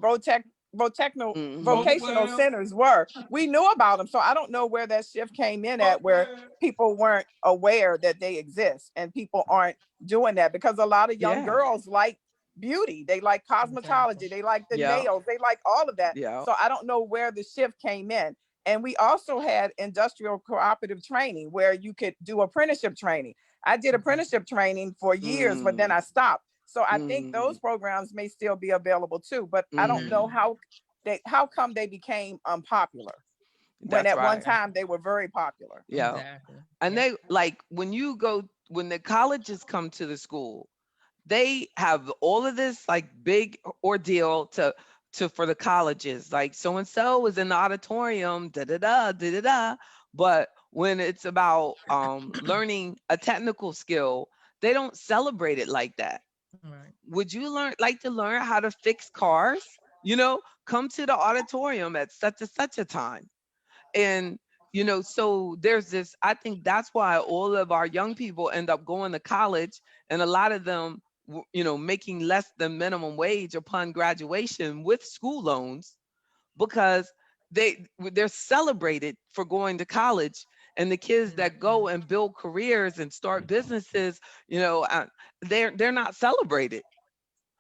Mhm. vocational centers were. We knew about them. So I don't know where that shift came in at, where people weren't aware that they exist and people aren't doing that because a lot of young Yeah. girls like beauty, they like Exactly. cosmetology, they like the Yeah. nails, they like all of that. Yeah. So I don't know where the shift came in. And we also had industrial cooperative training where you could do apprenticeship training. I did apprenticeship training for years, but then Mm. I stopped. So I think those Mhm. programs may still be available too, but I don't know Mhm. how how come they became unpopular when That's at one right. time they were very popular? Yeah. Exactly. And Yeah. they like when the colleges come to the school, they have all of this like big ordeal to for the colleges. Like so and so is in the auditorium, da da da da da da. But when it's about learning a technical skill, they don't celebrate it like that. Right. Would you like to learn how to fix cars? Come to the auditorium at such a time. And so there's this, I think that's why all of our young people end up going to college, and a lot of them making less than minimum wage upon graduation with school loans, because they're celebrated for going to college. And the kids that go and build careers and start businesses, they're not celebrated.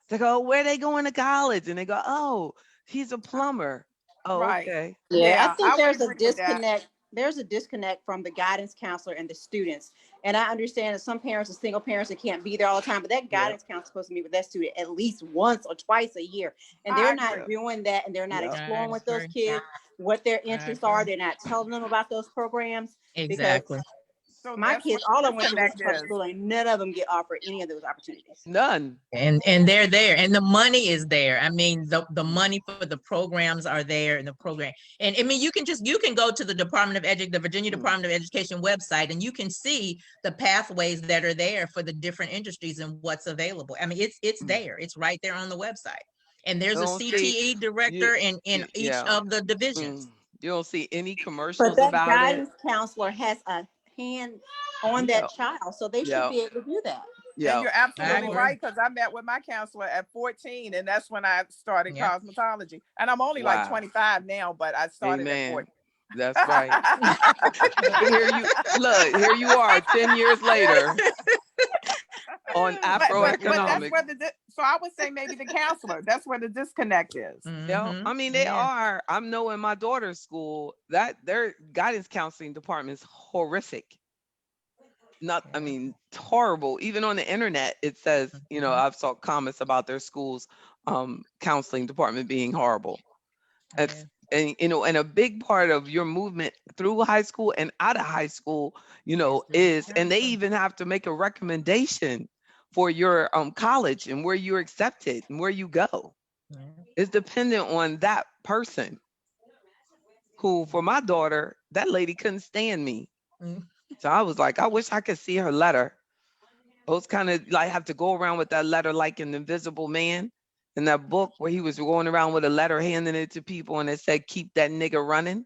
They go, where they going to college? And they go, oh, he's a plumber. Oh, Right. okay. Yeah, I Yeah, think I would there's a agree with that. disconnect. There's a disconnect from the guidance counselor and the students. And I understand that some parents are single parents that can't be there all the time, but that Yep. guidance counselor is supposed to meet with that student at least once or twice a year. And I they're agree. not doing that, and they're not Yep. I exploring with those agree. kids what their I interests are. agree. They're not telling them about those programs because Exactly. So my that's where kids, all the of them went to disconnect Richard Public is. School, and none of them get offered any of those opportunities. None. And they're there, and the money is there. I mean, the money for the programs are there in the program. And I mean, you can go to the the Virginia Mm. Department of Education website, and you can see the pathways that are there for the different industries and what's available. I mean, it's Mm. there. It's right there on the website. And You there's a don't see CTE you, director in each yeah. of the divisions. Mm. You don't see any But commercials that about it. guidance counselor has a hand on Yeah. that child, so they should Yeah. be able to do that. And Yeah. you're I absolutely Mhm. agree. right, because I met with my counselor at 14, and that's when I started Yeah. cosmetology. And I'm only like Wow. 25 now, but I started at Amen. 14. That's right. But here you are 10 years later on But that's Afroeconomics. where so I would say maybe the counselor. That's where the disconnect is. Yeah, Mm-hmm. I mean they Yeah. are. I'm knowing my daughter's school that their guidance counseling department is horrific. Not, I Yeah. mean, it's horrible. Even on the internet, it says, Mhm. I've saw comments about their school's counseling department being horrible. Yeah. It's and a big part of your movement through high school and out of high school, Is the is, and they counselor. even have to make a recommendation for your college and where you're accepted and where you go. Yeah. It's dependent on that person. Who, for my daughter, that lady couldn't stand me. Mm. So I was like, I wish I could see her letter. Those kind of like have to go around with that letter like an invisible man in that book where he was going around with a letter handing it to people and it said, keep that nigga running.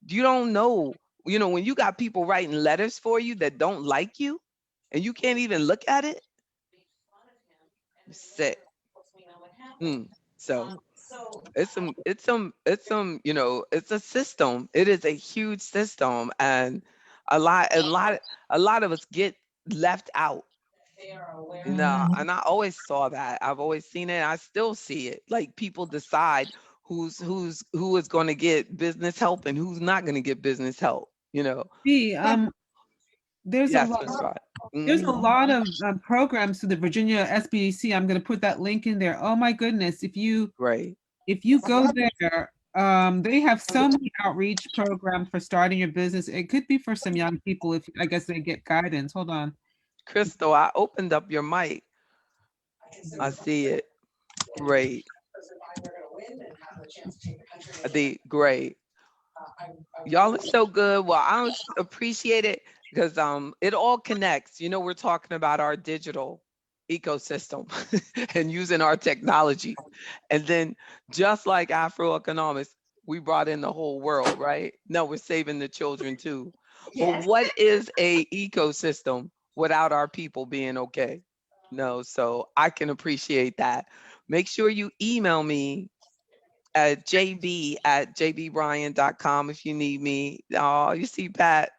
You don't know, when you got people writing letters for you that don't like you and you can't even look at it, you're sick. Mm. So it's a system. It is a huge system. And a lot of us get left out. Mhm. And I always saw that. I've always seen it. I still see it. Like people decide who is going to get business help and who's not going to get business help. See, Some there's a Yes, lot. Miss Rod. There's a Hmm. lot of programs through the Virginia SBDC. I'm going to put that link in there. Oh my goodness! Great. If you go there, they have so many outreach programs for starting your business. It could be for some young people if I guess they get guidance. Hold on. Crystal, I opened up your mic. I see it. Great. Great. Y'all are so good. Well, appreciate it because it all connects. We're talking about our digital ecosystem and using our technology. And then just like Afroeconomics, we brought in the whole world, right? No, we're saving the children too. But Yes. what is a ecosystem without our people being okay? No, so I can appreciate that. Make sure you email me at jb@jbbryan.com if you need me. Oh, you see, Pat,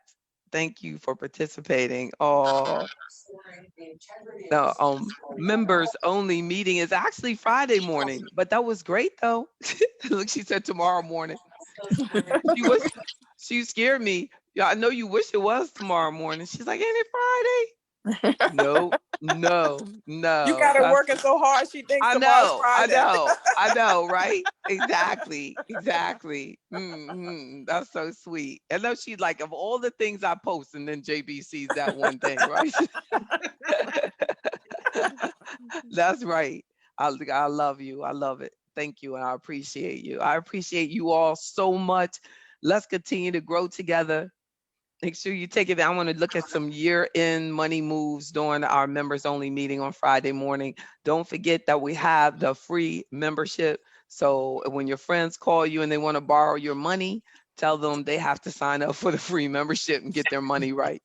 thank you for participating. Oh, the members only meeting is actually Friday morning, but that was great though. Look, she said tomorrow morning. She was she scared me. Yeah, I know you wish it was tomorrow morning. She's like, ain't it Friday? Nope. No, You no. got her working so hard, she thinks I tomorrow's know, I Friday. know, I know, right? Exactly, exactly. That's so sweet. I know she's like, of all the things I post, and then JB sees that one thing, right? That's right. I love you. I love it. Thank you, and I appreciate you. I appreciate you all so much. Let's continue to grow together. Make sure you take it. I want to look at some year-end money moves during our members only meeting on Friday morning. Don't forget that we have the free membership. So when your friends call you and they want to borrow your money, tell them they have to sign up for the free membership and get their money right.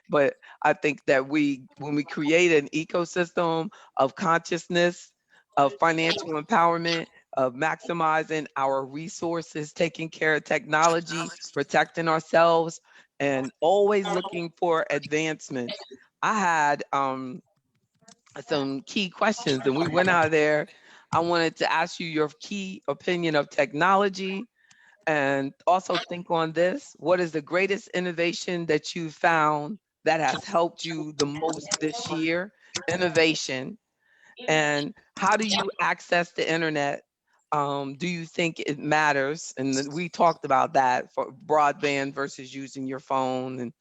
But I think that when we create an ecosystem of consciousness, of financial empowerment, of maximizing our resources, taking care of technology, protecting ourselves, and always looking for advancements. I had some key questions, and we went out there. I wanted to ask you your key opinion of technology, and also think on this. What is the greatest innovation that you found that has helped you the most this year? Innovation. And how do you access the internet? Do you think it matters? And then we talked about that for broadband versus using your phone, and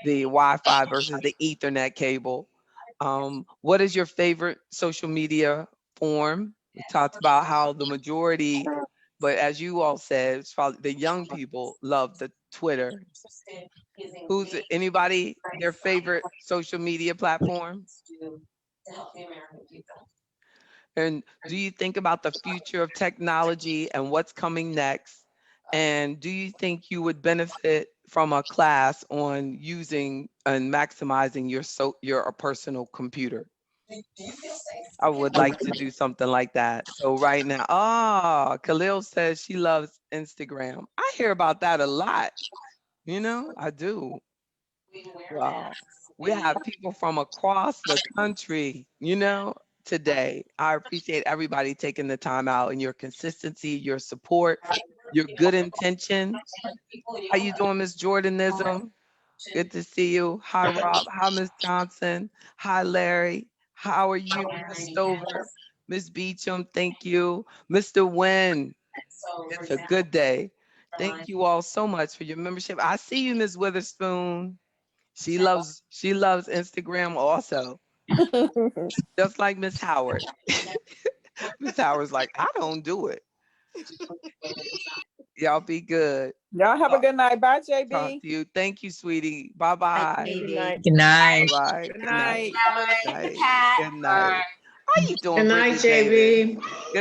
the Wi-Fi versus the Ethernet cable. What is your favorite social media form? We talked about how the majority, but as you all said, it's probably the young people love the Twitter. Who's anybody their favorite social media platform? And do you think about the future of technology and what's coming next? And do you think you would benefit from a class on using and maximizing your personal computer? I would like to do something like that. So right now, Khalil says she loves Instagram. I hear about that a lot. I do. Wow. We have people from across the country, today. I appreciate everybody taking the time out and your consistency, your support, your good intention. How you doing, Miss Jordanism? Good to see you. Hi, Rob. Hi, Miss Johnson. Hi, Larry. How are you, Miss Stover? Miss Beecham, thank you. Mr. Wynn, it's a good day. Thank you all so much for your membership. I see you, Miss Witherspoon. She loves Instagram also, just like Miss Howard. Miss Howard's like, I don't do it. Y'all be good. Y'all have a good night. Bye, Talk JB. to you. Thank you, sweetie. Bye bye. Good night. Good night. Bye bye. Good Good night. night. Night. Good night. How you Good doing, night, Bridget Davis? JB.